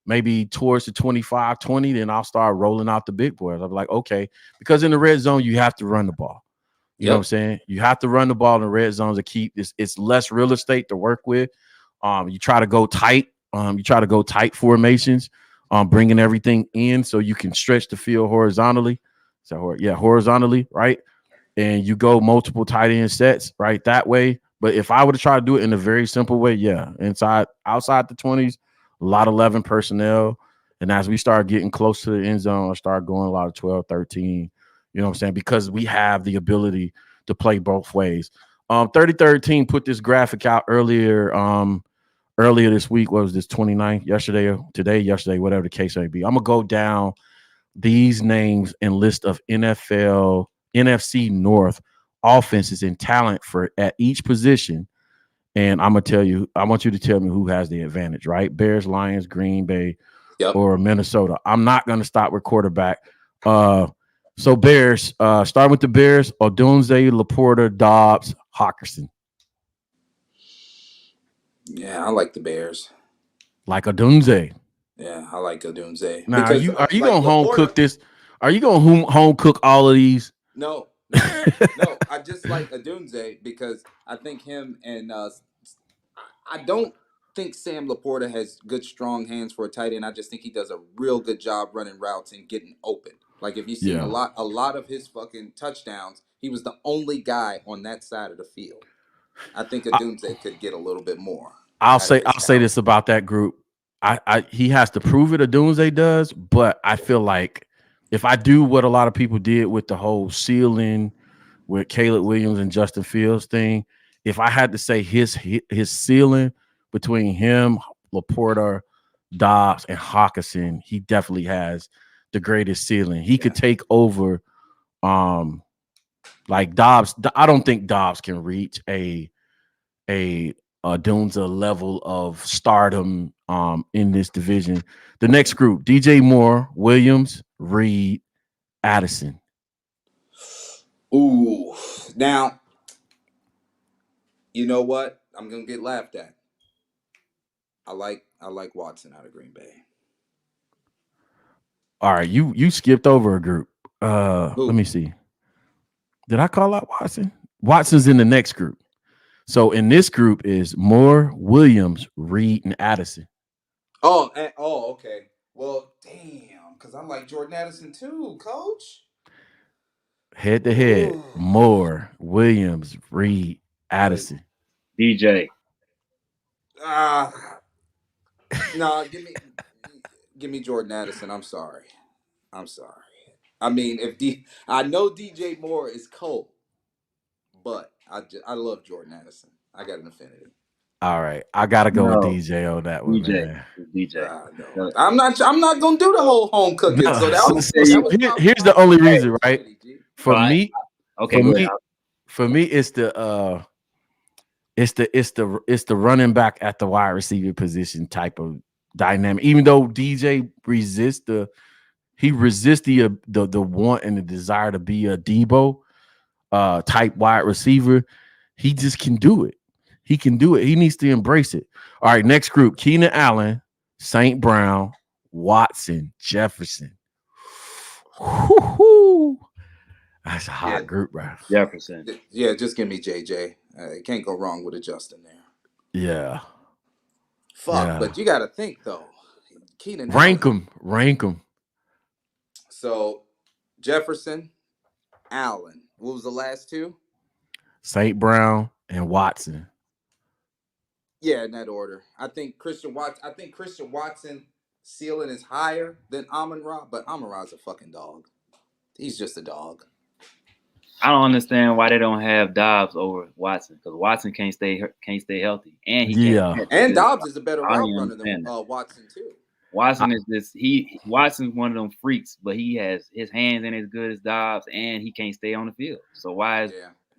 maybe towards the 25, 20, then I'll start rolling out the big boys. I'll be like, okay, because in the red zone, you have to run the ball. You know what I'm saying? You have to run the ball in the red zone to keep this. It's less real estate to work with. You try to go tight. You try to go tight formations, bringing everything in so you can stretch the field horizontally. Horizontally, right? And you go multiple tight end sets, right, that way. But if I were to try to do it in a very simple way, outside the 20s, a lot of 11 personnel. And as we start getting close to the end zone, I start going a lot of 12, 13, you know what I'm saying? Because we have the ability to play both ways. 3013 put this graphic out earlier this week. What was this, 29th? Yesterday, whatever the case may be. I'm going to go down these names and list of NFC North offenses and talent at each position. And I want you to tell me who has the advantage, right? Bears, Lions, Green Bay, or Minnesota. I'm not going to stop with quarterback. So Bears, starting with the Bears, Odunze, Laporta, Dobbs, Hockenson. Yeah, I like the Bears. Like Odunze. Yeah, I like Odunze. Now, are you going to home cook this? Are you going to home cook all of these? No. I just like Odunze because I think him and I don't think Sam Laporta has good, strong hands for a tight end. I just think he does a real good job running routes and getting open. Like, if you see a lot of his fucking touchdowns, he was the only guy on that side of the field. I think Odunze could get a little bit more. I'll say this about that group. He has to prove it. Odunze does, but I feel like if I do what a lot of people did with the whole ceiling with Caleb Williams and Justin Fields thing, if I had to say his ceiling between him, Laporta, Dobbs, and Hawkinson, he definitely has the greatest ceiling. He could take over. Like Dobbs, I don't think Dobbs can reach a Dunza level of stardom in this division. The next group: DJ Moore, Williams, Reed, Addison. Ooh, now you know what? I'm gonna get laughed at. I like Watson out of Green Bay. All right, you skipped over a group. Let Ooh. me see. Did I call out Watson? Watson's in the next group. So in this group is Moore, Williams, Reed, and Addison. Oh, okay. Well, damn, because I like Jordan Addison too, Coach. Head to head, Moore, Williams, Reed, Addison. DJ. No, give me Jordan Addison. I'm sorry. I mean, I know DJ Moore is cold, but I love Jordan Addison. I got an affinity. All right, I gotta go with DJ on that one, man. DJ. No. I'm not gonna do the whole home cooking. No, so here's the only reason, right? For me, it's the running back at the wide receiver position type of dynamic. Even though DJ resists the want and the desire to be a Debo type wide receiver, he just can do it. He can do it. He needs to embrace it. All right, next group: Keenan Allen, St. Brown, Watson, Jefferson. Woo-hoo. That's a hot group, bro. Jefferson. Yeah, just give me JJ. Can't go wrong with a Justin there. Yeah. Fuck, but you got to think though. Keenan rank them. So Jefferson, Allen. What was the last two? St. Brown and Watson. Yeah, in that order. I think Christian Watson ceiling is higher than Amon-Ra, but Amon-Ra's a fucking dog. He's just a dog. I don't understand why they don't have Dobbs over Watson, because Watson can't stay healthy, and and Dobbs is a better route runner than Watson too. Watson Watson's one of them freaks, but his hands ain't as good as Dobbs, and he can't stay on the field. So why is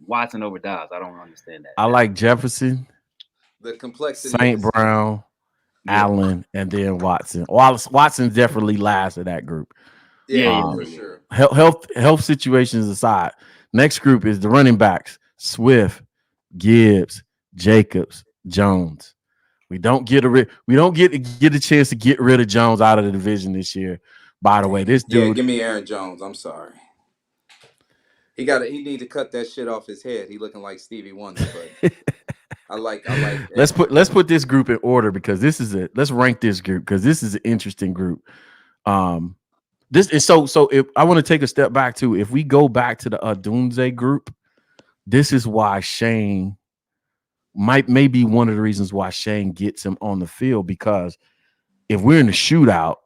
Watson over Dobbs? I don't understand that. I like Jefferson, the complexity, St. Brown, Allen, and then Watson. Watson's definitely last of that group. Yeah, for sure. Health situations aside, next group is the running backs: Swift, Gibbs, Jacobs, Jones. We don't get a chance to get rid of Jones out of the division this year. By the way, this dude. Yeah, give me Aaron Jones. I'm sorry. He need to cut that shit off his head. He looking like Stevie Wonder, but I like. Let's put this group in order because let's rank this group because this is an interesting group. This is so if I want to take a step back too, if we go back to the Dunze group, this is why Shane may be one of the reasons why Shane gets him on the field, because if we're in the shootout,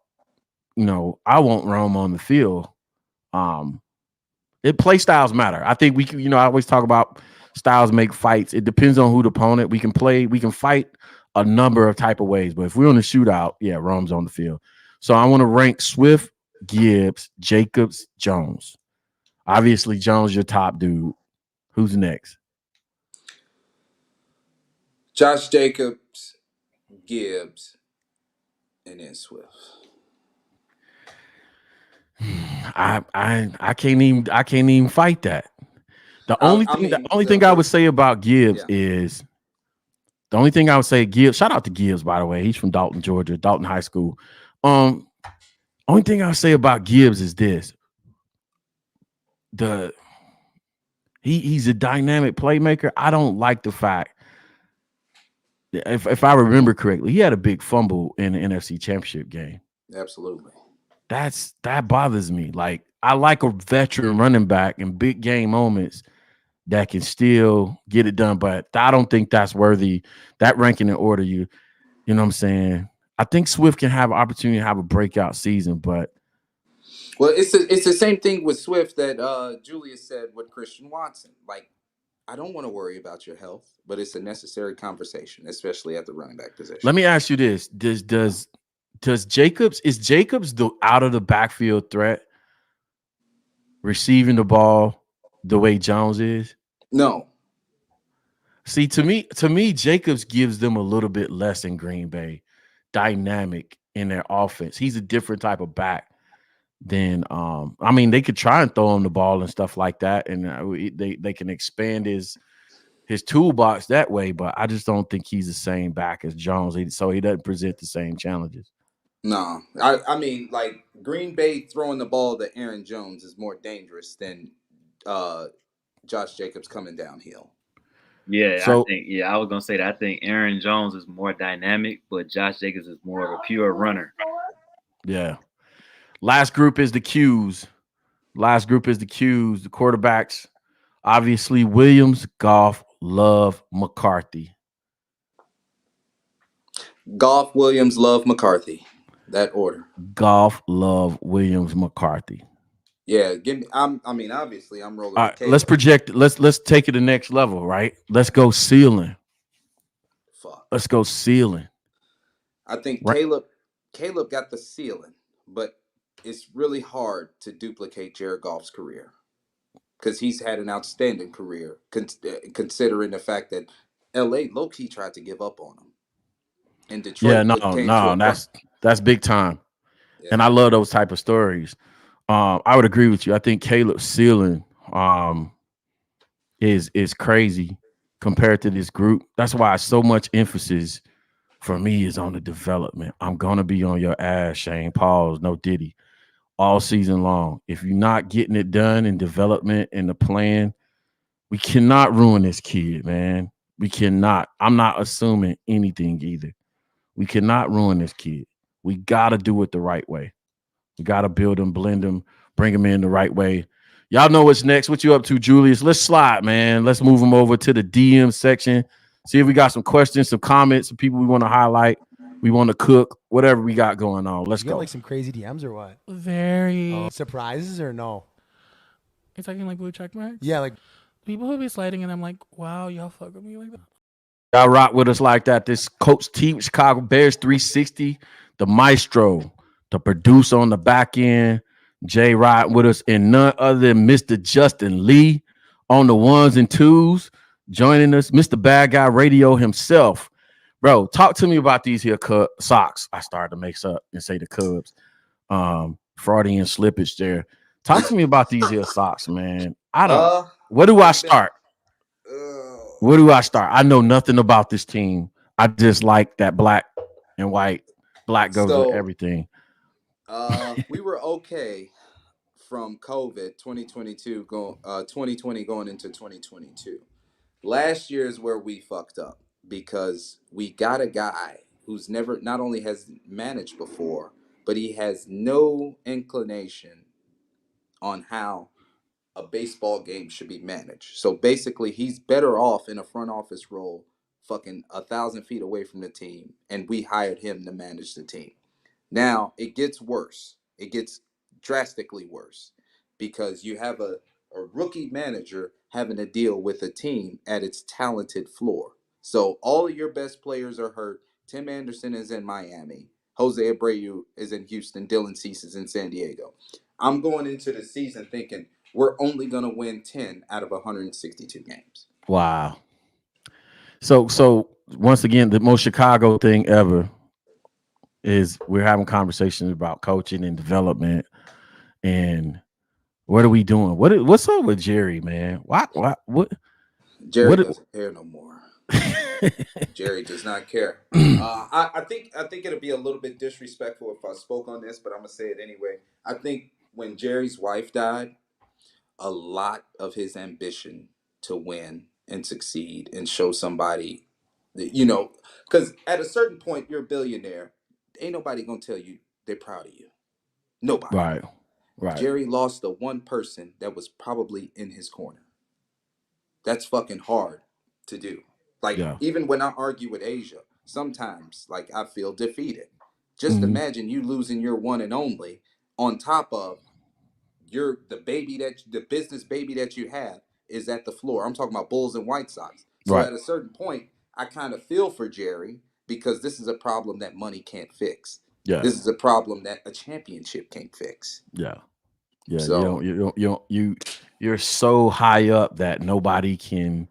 I won't roam on the field. Play styles matter. I think we can, I always talk about styles make fights. It depends on who the opponent. We can fight a number of type of ways, but if we're in the shootout, Rome's on the field. So I want to rank Swift, Gibbs, Jacobs, Jones. Obviously, Jones, your top dude. Who's next? Josh Jacobs, Gibbs, and then Swift. I can't even fight that. The only thing I would say about Gibbs is the only thing I would say Gibbs. Shout out to Gibbs, by the way. He's from Dalton, Georgia, Dalton High School. Only thing I would say about Gibbs is this: he's a dynamic playmaker. I don't like the fact. If I remember correctly, he had a big fumble in the NFC Championship game. Absolutely. That bothers me. Like, I like a veteran running back in big game moments that can still get it done, but I don't think that's worthy. That ranking in order, you know what I'm saying? I think Swift can have an opportunity to have a breakout season, but it's the same thing with Swift that Julius said with Christian Watson. Like, I don't want to worry about your health, but it's a necessary conversation, especially at the running back position. Let me ask you this: Does Jacobs the out of the backfield threat receiving the ball the way Jones is? No. See, to me, Jacobs gives them a little bit less in Green Bay, dynamic in their offense. He's a different type of back than I mean, they could try and throw him the ball and stuff like that, and they can expand his toolbox that way. But I just don't think he's the same back as Jones, so he doesn't present the same challenges. No, I mean, like Green Bay throwing the ball to Aaron Jones is more dangerous than Josh Jacobs coming downhill. Yeah, so, I was gonna say that. I think Aaron Jones is more dynamic, but Josh Jacobs is more of a pure runner. Yeah. Last group is the Qs. The quarterbacks. Obviously, Williams, Goff, Love, McCarthy. Goff, Williams, Love, McCarthy. That order. Goff, Love, Williams, McCarthy. Yeah, give me. Obviously, I'm rolling. All right, let's project. Let's take it to the next level, right? Let's go ceiling. Fuck. Let's go ceiling. I think right. Caleb got the ceiling, but it's really hard to duplicate Jared Goff's career because he's had an outstanding career, considering the fact that LA low-key tried to give up on him. In Detroit, that's big time, yeah. And I love those type of stories. I would agree with you. I think Caleb's ceiling is crazy compared to this group. That's why so much emphasis for me is on the development. I'm gonna be on your ass, Shane. Pause, no Diddy, all season long. If you're not getting it done in development and the plan, we cannot ruin this kid, man. We cannot. I'm not assuming anything either. We cannot ruin this kid. We gotta do it the right way. We got to build them, blend them, bring them in the right way. Y'all know what's next. What you up to, Julius? Let's slide, man. Let's move them over to the DM section. See if we got some questions, some comments, some people we want to highlight. We want to cook, whatever we got going on. Let's go. Like some crazy DMs or what? Very. Surprises or no? It's talking like blue check marks? Yeah, like. People who be sliding and I'm like, wow, y'all fuck with me like that. Y'all rock with us like that. This Coach T with Chicago Bears 360, the maestro. The producer on the back end, Jay riding with us, and none other than Mr. Justin Lee on the ones and twos, joining us, Mr. Bad Guy Radio himself. Bro, talk to me about these here socks. I started to mix up and say the Cubs. Freudian slippage there. Talk to me about these here socks, man. Where do I start? Where do I start? I know nothing about this team. I just like that black and white. Black goes with everything. We were okay from COVID 2020 going into 2022. Last year is where we fucked up because we got a guy who's not only has managed before, but he has no inclination on how a baseball game should be managed. So basically, he's better off in a front office role, fucking 1,000 feet away from the team, and we hired him to manage the team. Now, it gets worse. It gets drastically worse because you have a rookie manager having to deal with a team at its talented floor. So all of your best players are hurt. Tim Anderson is in Miami. Jose Abreu is in Houston. Dylan Cease is in San Diego. I'm going into the season thinking we're only going to win 10 out of 162 games. Wow. So once again, the most Chicago thing ever is we're having conversations about coaching and development, and what are we doing? What's up with Jerry, man? What? Jerry doesn't care no more. Jerry does not care. I think it'll be a little bit disrespectful if I spoke on this, but I'm gonna say it anyway. I think when Jerry's wife died, a lot of his ambition to win and succeed and show somebody, because at a certain point you're a billionaire. Ain't nobody gonna tell you they're proud of you. Nobody. Right. Jerry lost the one person that was probably in his corner. That's fucking hard to do. Even when I argue with Asia, sometimes I feel defeated. Just imagine you losing your one and only on top of the business baby that you have is at the floor. I'm talking about Bulls and White Sox. So at a certain point, I kind of feel for Jerry because this is a problem that money can't fix. Yeah. This is a problem that a championship can't fix. Yeah. Yeah. So You're so high up that nobody can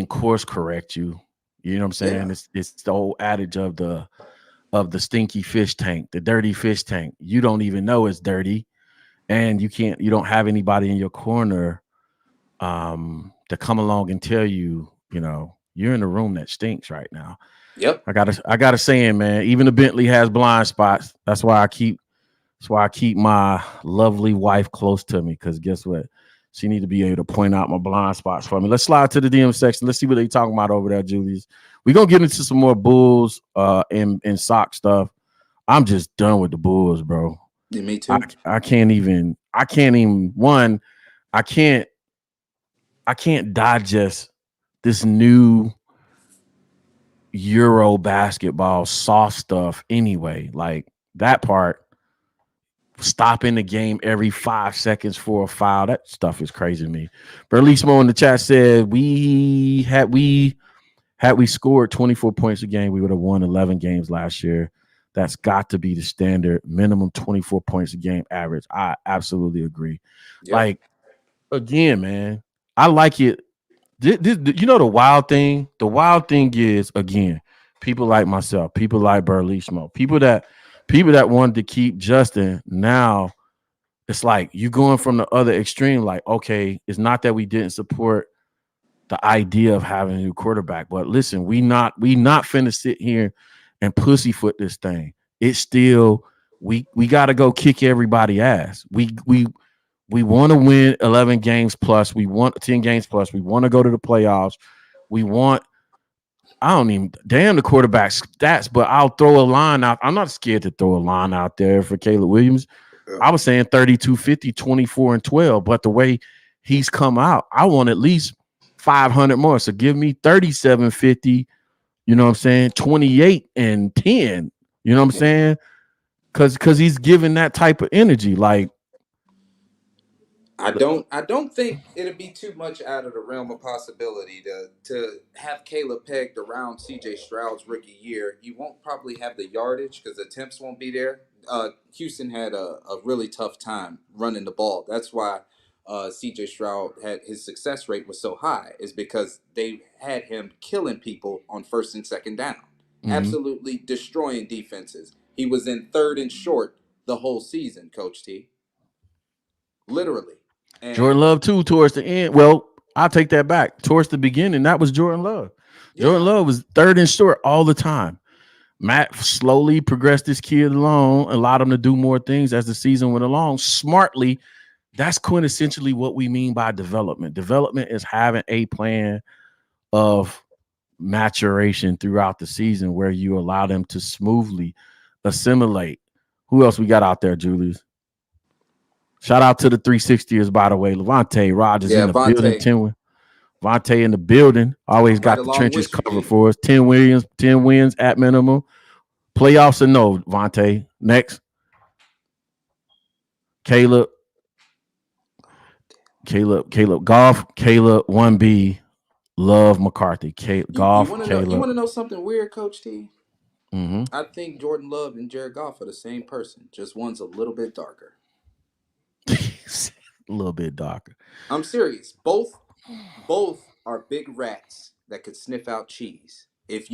course correct you. You know what I'm saying? Yeah. It's the whole adage of the stinky fish tank, the dirty fish tank. You don't even know it's dirty, and you don't have anybody in your corner to come along and tell you, you're in a room that stinks right now. Yep. I got a saying, man, even the Bentley has blind spots. That's why I keep my lovely wife close to me, because guess what? She need to be able to point out my blind spots for me. Let's slide to the DM section. Let's see what they talking about over there, Julius. We're going to get into some more Bulls and Sox stuff. I'm just done with the Bulls, bro. Yeah, me too. I can't digest this new Euro basketball soft stuff anyway. Like that part, stopping the game every 5 seconds for a foul. That stuff is crazy to me. Berlismo in the chat said had we scored 24 points a game, we would have won 11 games last year. That's got to be the standard, minimum 24 points a game average. I absolutely agree. Yep. Like, again, man, I like it. The wild thing? The wild thing is, again, people like myself, people like Berlismo, people that wanted to keep Justin. Now it's like you going from the other extreme. Like, okay, it's not that we didn't support the idea of having a new quarterback, but listen, we not finna sit here and pussyfoot this thing. It's still we got to go kick everybody ass. We want to win 11 games plus. We want 10 games plus. We want to go to the playoffs. We want. I don't even damn the quarterback stats, but I'll throw a line out. I'm not scared to throw a line out there for Caleb Williams. Yeah. I was saying 32-50, 24-12, but the way he's come out, I want at least 500 more. So give me 37-50, you know what I'm saying? 28-10, you know what I'm saying? Because he's giving that type of energy. Like, I don't think it'd be too much out of the realm of possibility to have Caleb pegged around CJ Stroud's rookie year. You won't probably have the yardage because attempts won't be there. Houston had a really tough time running the ball. That's why CJ Stroud had his success rate was so high, is because they had him killing people on first and second down, absolutely destroying defenses. He was in third and short the whole season, Coach T. Literally. And Jordan Love too towards the end. Well, I'll take that back. Towards the beginning, that was Jordan Love. Yeah. Jordan Love was third and short all the time. Matt slowly progressed this kid along, allowed him to do more things as the season went along. Smartly, that's quintessentially what we mean by development. Development is having a plan of maturation throughout the season where you allow them to smoothly assimilate. Who else we got out there, Julius? Shout out to the 360ers, by the way. Levante Rogers in the building. 10 Levante in the building. Always got the trenches covered for us. 10 wins at minimum. Playoffs or no, Levante. Next. Caleb Goff. Caleb 1B. Love McCarthy. Goff. You Caleb. Want to know something weird, Coach T? Mm-hmm. I think Jordan Love and Jared Goff are the same person. Just one's a little bit darker. A little bit darker. I'm serious. Both are big rats that could sniff out cheese. If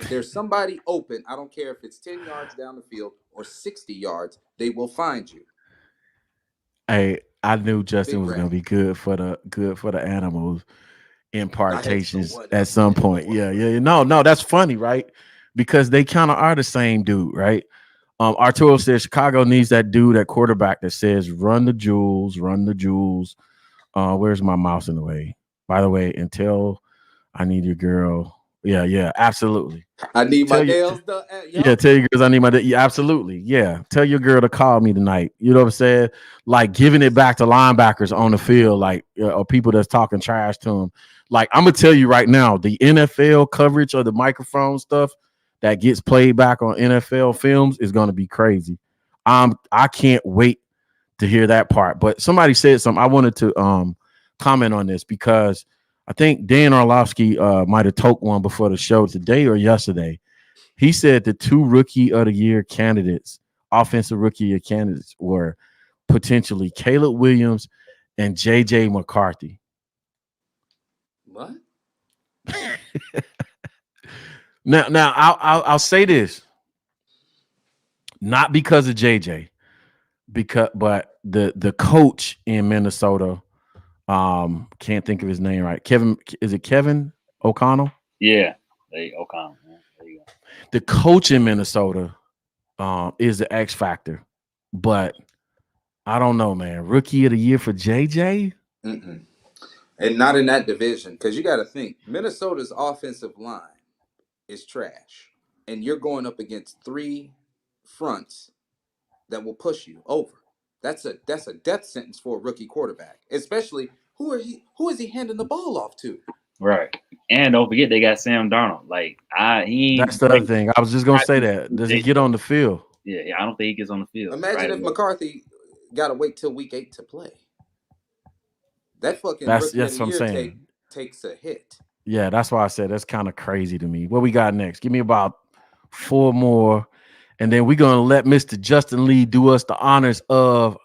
there's somebody open, I don't care if it's 10 yards down the field or 60 yards, they will find you. Hey, I knew Justin was going to be good for the animals impartations at some point. Yeah. No, that's funny, right? Because they kind of are the same dude, right? Arturo says Chicago needs that dude at quarterback that says, run the jewels. Where's my mouse in the way? By the way, until I need your girl. Yeah, absolutely. I need my nails done. Yeah, tell your girls I need my yeah, absolutely. Yeah. Tell your girl to call me tonight. You know what I'm saying? Like giving it back to linebackers on the field, like or people that's talking trash to them. Like, I'm gonna tell you right now, the NFL coverage of the microphone stuff that gets played back on NFL films is going to be crazy. I can't wait to hear that part. But somebody said something. I wanted to comment on this because I think Dan Orlovsky might have told one before the show today or yesterday. He said the 2 rookie of the year candidates, offensive rookie of the year candidates, were potentially Caleb Williams and JJ McCarthy. What? Now I'll say this, not because of JJ, but the coach in Minnesota, can't think of his name right. Is it Kevin O'Connell? Yeah, O'Connell. There you go. The coach in Minnesota is the X factor, but I don't know, man. Rookie of the year for JJ? Mm-mm. And not in that division, because you got to think Minnesota's offensive line is trash, and you're going up against 3 fronts that will push you over. That's a death sentence for a rookie quarterback, especially who is he handing the ball off to? Right. And don't forget they got Sam Darnold. Like That's the other thing. I was just gonna say that. Does he get on the field? Yeah, I don't think he gets on the field. Imagine if McCarthy got to wait till week 8 to play. That fucking rookie of the year takes a hit. Yeah, that's why I said that's kind of crazy to me. What we got next? Give me about 4 more, and then we're gonna let Mr. Justin Lee do us the honors of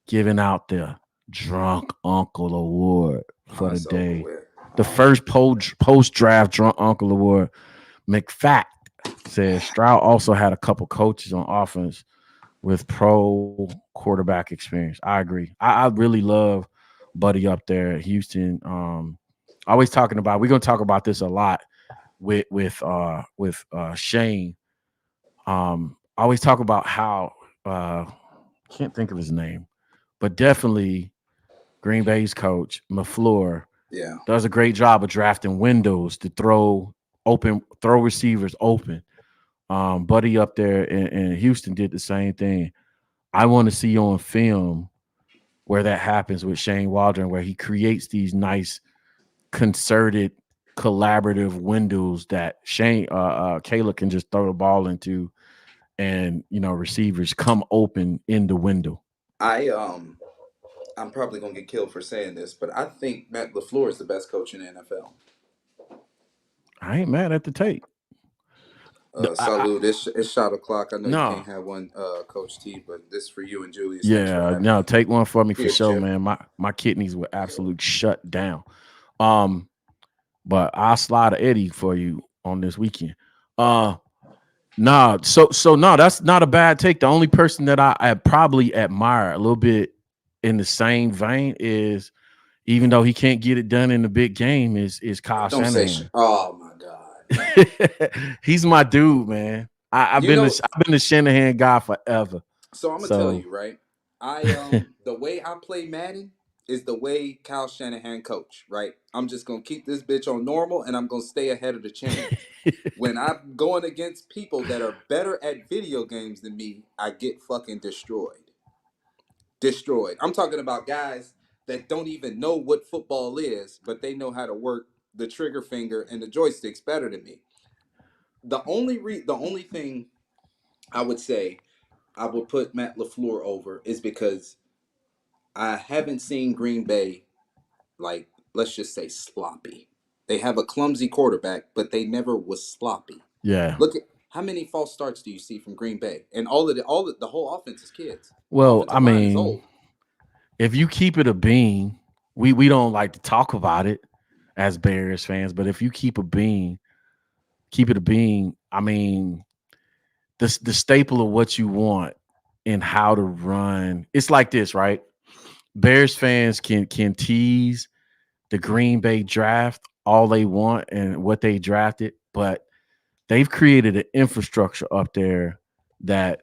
giving out the Drunk Uncle Award for the day. The first post-draft Drunk Uncle Award. McFat says Stroud also had a couple coaches on offense with pro quarterback experience. I agree. I really love Buddy up there at Houston. Always talking about. We're gonna talk about this a lot with Shane. Always talk about how can't think of his name, but definitely Green Bay's coach LaFleur. Yeah, does a great job of drafting windows to throw receivers open. Buddy up there in Houston did the same thing. I want to see on film where that happens with Shane Waldron, where he creates these nice concerted collaborative windows that Kayla can just throw the ball into, and receivers come open in the window. I'm probably gonna get killed for saying this, but I think Matt LaFleur is the best coach in the NFL. I ain't mad at the tape. Salute. It's shot o'clock. I know you can't have one, Coach T, but this for you and Julius. Yeah, no, take one for me for sure, man. My kidneys were absolute shut down. But I'll slide a Eddie for you on this weekend. So no, that's not a bad take. The only person that I probably admire a little bit in the same vein is, even though he can't get it done in the big game, is Kyle Shanahan. Oh my God, he's my dude, man. I've been a Shanahan guy forever. So I'm gonna tell you, right? The way I play Madden is the way Kyle Shanahan coach, right? I'm just gonna keep this bitch on normal, and I'm gonna stay ahead of the chain. When I'm going against people that are better at video games than me, I get fucking destroyed. I'm talking about guys that don't even know what football is, but they know how to work the trigger finger and the joysticks better than me. The only thing I would say I would put Matt LaFleur over is because I haven't seen Green Bay, like, let's just say, sloppy. They have a clumsy quarterback, but they never was sloppy. Yeah. Look at how many false starts do you see from Green Bay, and the whole offense is kids. Well, I mean, if you keep it a bean, we don't like to talk about it as Bears fans, but if you keep it a bean. I mean, the staple of what you want and how to run. It's like this, right? Bears fans can tease the Green Bay draft all they want and what they drafted, but they've created an infrastructure up there that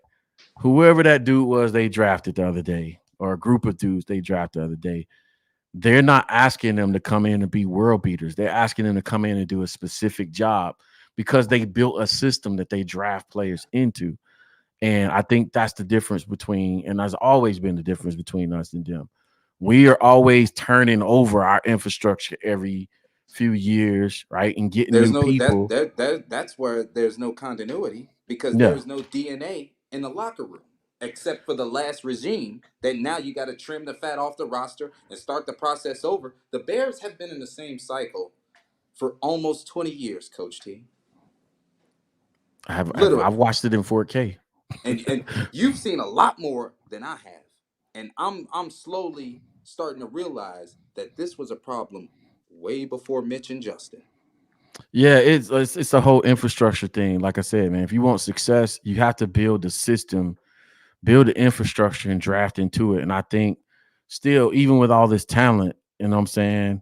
whoever that dude was they drafted the other day, or a group of dudes they drafted the other day, they're not asking them to come in and be world beaters. They're asking them to come in and do a specific job because they built a system that they draft players into. And I think that's the difference between, and has always been the difference between us and them. We are always turning over our infrastructure every few years, right? And getting new people. That's where there's no continuity, because there's no DNA in the locker room. except for the last regime that now you got to trim the fat off the roster and start the process over. The Bears have been in the same cycle for almost 20 years, Coach T. I've watched it in 4K. And you've seen a lot more than I have. And I'm slowly starting to realize that this was a problem way before Mitch and Justin. Yeah, it's a whole infrastructure thing. Like I said, man, if you want success, you have to build the system, build the infrastructure, and draft into it. And I think still, even with all this talent, you know what I'm saying?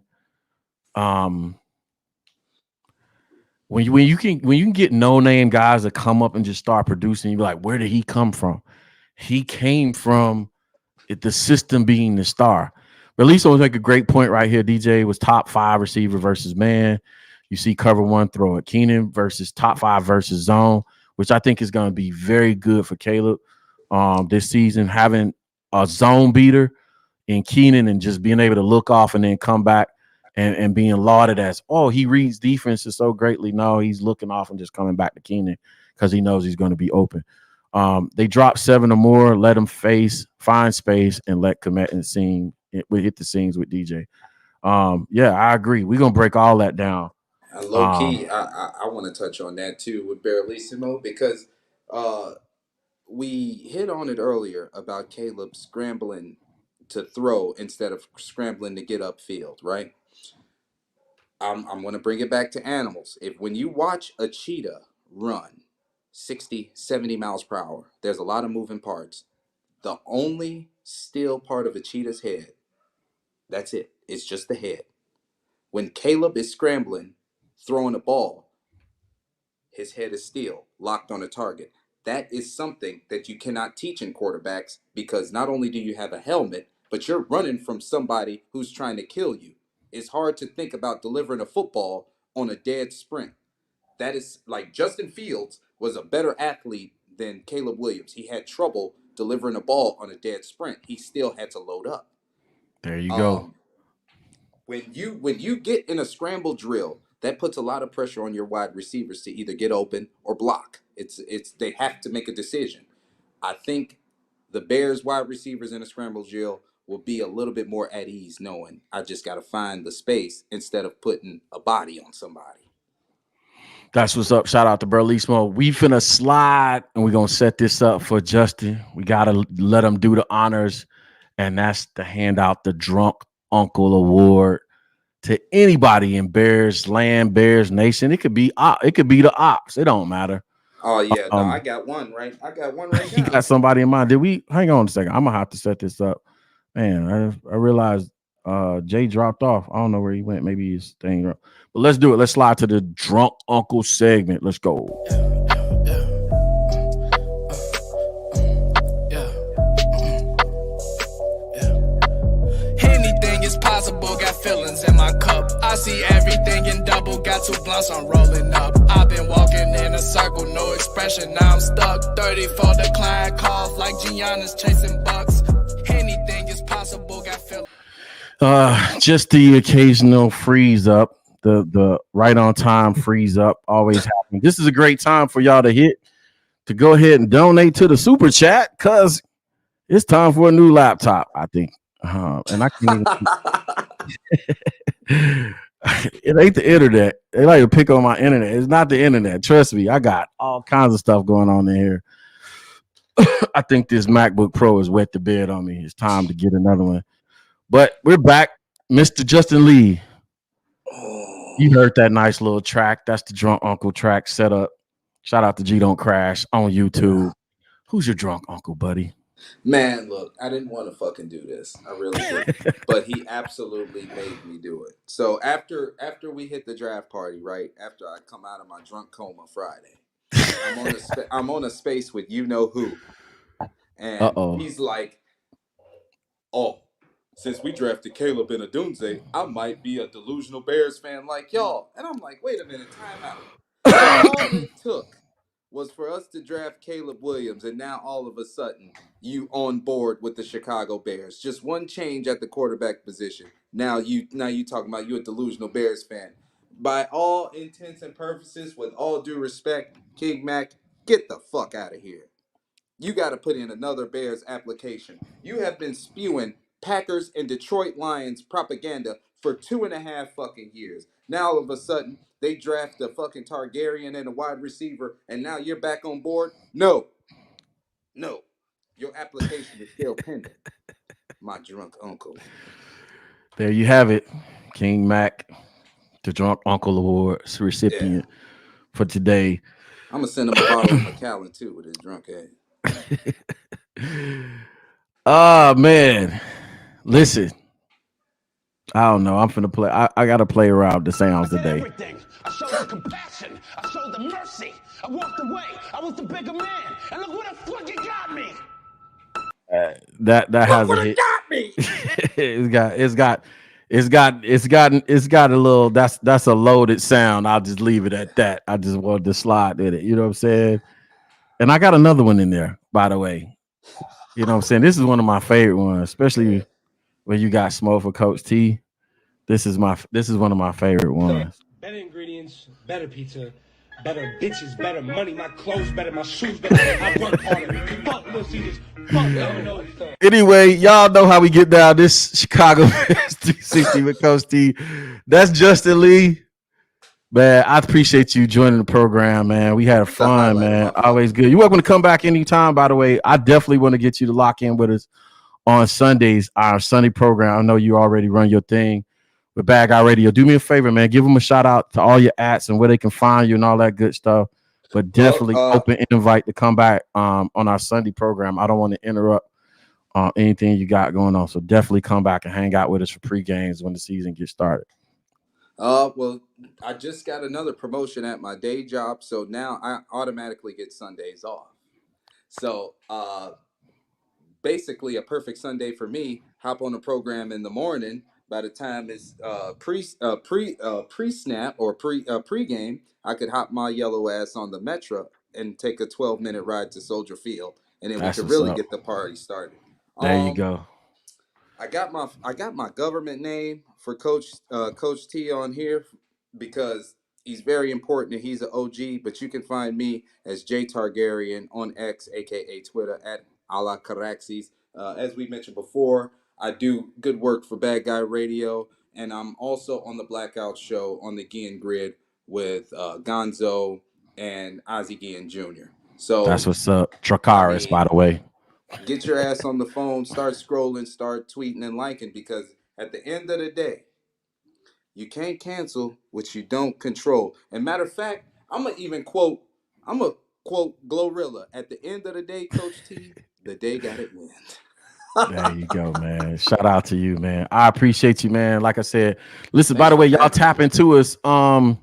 When you can get no name guys to come up and just start producing, you're like, where did he come from? He came from the system being the star. But at least was like a great point right here. DJ was top 5 receiver versus man. You see cover 1 throw at Keenan versus top 5 versus zone, which I think is going to be very good for Caleb this season. Having a zone beater in Keenan and just being able to look off and then come back and being lauded as, oh, he reads defenses so greatly. No, he's looking off and just coming back to Keenan because he knows he's going to be open. They drop 7 or more, let him find space, and let Komet and Sing hit the scenes with DJ. Yeah, I agree. We're going to break all that down. Low key, I want to touch on that too with Barrelissimo because we hit on it earlier about Caleb scrambling to throw instead of scrambling to get upfield, right? I'm going to bring it back to animals. When you watch a cheetah run 60, 70 miles per hour, there's a lot of moving parts. The only still part of a cheetah's head, that's it. It's just the head. When Caleb is scrambling, throwing a ball, his head is still locked on a target. That is something that you cannot teach in quarterbacks because not only do you have a helmet, but you're running from somebody who's trying to kill you. It's hard to think about delivering a football on a dead sprint. That is like Justin Fields was a better athlete than Caleb Williams. He had trouble delivering a ball on a dead sprint. He still had to load up. There you go. When you get in a scramble drill, that puts a lot of pressure on your wide receivers to either get open or block. They have to make a decision. I think the Bears wide receivers in a scramble drill will be a little bit more at ease knowing I just got to find the space instead of putting a body on somebody. That's what's up. Shout out to Burlesmo. We finna slide and we're going to set this up for Justin. We got to let him do the honors, and that's to hand out the Drunk Uncle Award to anybody in Bears land, Bears Nation. It could be the Ops. It don't matter. Oh yeah, no, I got one right. I got one right now. You got somebody in mind. Did we hang on a second? I'm gonna have to set this up. Man, I realized Jay dropped off. I don't know where he went. Maybe he's staying up. But let's do it. Let's slide to the Drunk Uncle segment. Let's go. Anything is possible, got feelings in my cup. I see everything in double, got 2 blunts, I'm rolling up. I've been walking in a circle, no expression, now I'm stuck. 34 the client calls like Giannis chasing bucks. Anything is possible, got feelings. Just the occasional freeze up, the right on time freeze up always happens. This is a great time for y'all to go ahead and donate to the super chat because it's time for a new laptop, I think. And I can't even it ain't the internet. They like to pick on my internet. It's not the internet. Trust me, I got all kinds of stuff going on in here. I think this MacBook Pro has wet the bed on me. It's time to get another one. But we're back. Mr. Justin Lee. You heard that nice little track. That's the Drunk Uncle track set up. Shout out to G Don't Crash on YouTube. Who's your drunk uncle, buddy? Man, look, I didn't want to fucking do this. I really did. But he absolutely made me do it. So after we hit the draft party, right, after I come out of my drunk coma Friday, I'm on a space with you know who. And he's like, oh, since we drafted Caleb in a doomsday, I might be a delusional Bears fan like y'all. And I'm like, wait a minute, time out. All it took was for us to draft Caleb Williams, and now all of a sudden you on board with the Chicago Bears. Just one change at the quarterback position. Now you talking about you a delusional Bears fan. By all intents and purposes, with all due respect, King Mac, get the fuck out of here. you got to put in another Bears application. You have been spewing Packers and Detroit Lions propaganda for 2.5 fucking years. Now all of a sudden they draft a fucking Targaryen and a wide receiver, and now you're back on board? No. Your application is still pending. My drunk uncle. There you have it. King Mac, the Drunk Uncle Awards recipient for today. I'm going to send him a bottle of Macallan too with his drunk ass. Oh, man. Listen. I don't know. I'm finna play. I got to play around the sounds today. Everything. I showed the compassion. I showed the mercy. I walked away. I was the bigger man. And look what the fuck you got me. That has a hit. Got me. It's got a little. That's a loaded sound. I'll just leave it at that. I just wanted to slide with it. You know what I'm saying? And I got another one in there, by the way. You know what I'm saying? This is one of my favorite ones, especially when you got smoke for Coach T. This is one of my favorite ones. Better ingredients, better pizza, better bitches, better money, my clothes better, my shoes better. I work harder. Fuck Little Caesars. Fuck Domino's. Anyway, y'all know how we get down this Chicago 360 with Coach T. That's Justin Lee. Man, I appreciate you joining the program, man. We had fun, man. Always good. You're welcome to come back anytime, by the way. I definitely want to get you to lock in with us on Sundays, our Sunday program. I know you already run your thing with Bad Guy Radio. Do me a favor, man. Give them a shout out to all your ads and where they can find you and all that good stuff. But definitely open invite to come back on our Sunday program. I don't want to interrupt anything you got going on. So definitely come back and hang out with us for pre-games when the season gets started. Well, I just got another promotion at my day job, so now I automatically get Sundays off. So basically a perfect Sunday for me. Hop on the program in the morning. By the time it's pre-snap or pre-game, I could hop my yellow ass on the Metro and take a 12-minute ride to Soldier Field, and then we could really get the party started. There you go. I got my government name for Coach T on here because he's very important and he's an OG. But you can find me as J Targaryen on X, aka Twitter, at Ala Caraxes. As we mentioned before, I do good work for Bad Guy Radio, and I'm also on the Blackout Show on the Gian Grid with Gonzo and Ozzie Gian Jr. So that's what's up. Tracaris, by the way. Get your ass on the phone, start scrolling, start tweeting and liking, because at the end of the day, you can't cancel what you don't control. And matter of fact, I'm gonna quote Glorilla. At the end of the day, Coach T, the day got it win. There you go, man. Shout out to you, man. I appreciate you, man. Like I said, listen, by the way, y'all tap into us. Y'all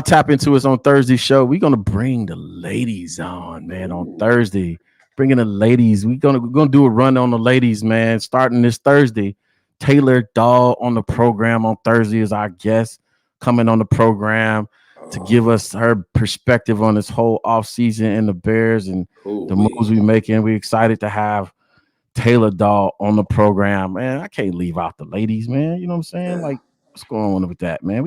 tap into us on Thursday's show. We're gonna bring the ladies on, man, on Thursday. Bringing the ladies. We're gonna do a run on the ladies, man, starting this Thursday. Taylor Dahl on the program on Thursday is our guest coming on the program to give us her perspective on this whole offseason and the Bears and the moves we making. We're excited to have Taylor Dahl on the program. Man, I can't leave out the ladies, man. You know what I'm saying? Like, what's going on with that, man?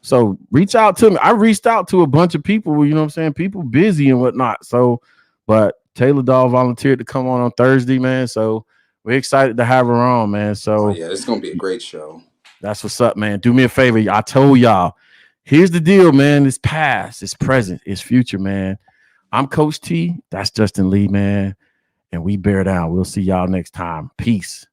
So reach out to me. I reached out to a bunch of people, you know what I'm saying? People busy and whatnot. So, but Taylor Dahl volunteered to come on Thursday, man. So we're excited to have her on, man. So yeah, it's gonna be a great show. That's what's up, man. Do me a favor. I told y'all, here's the deal, man. It's past, it's present, it's future, man. I'm Coach T. That's Justin Lee, man. And we bear down. We'll see y'all next time. Peace.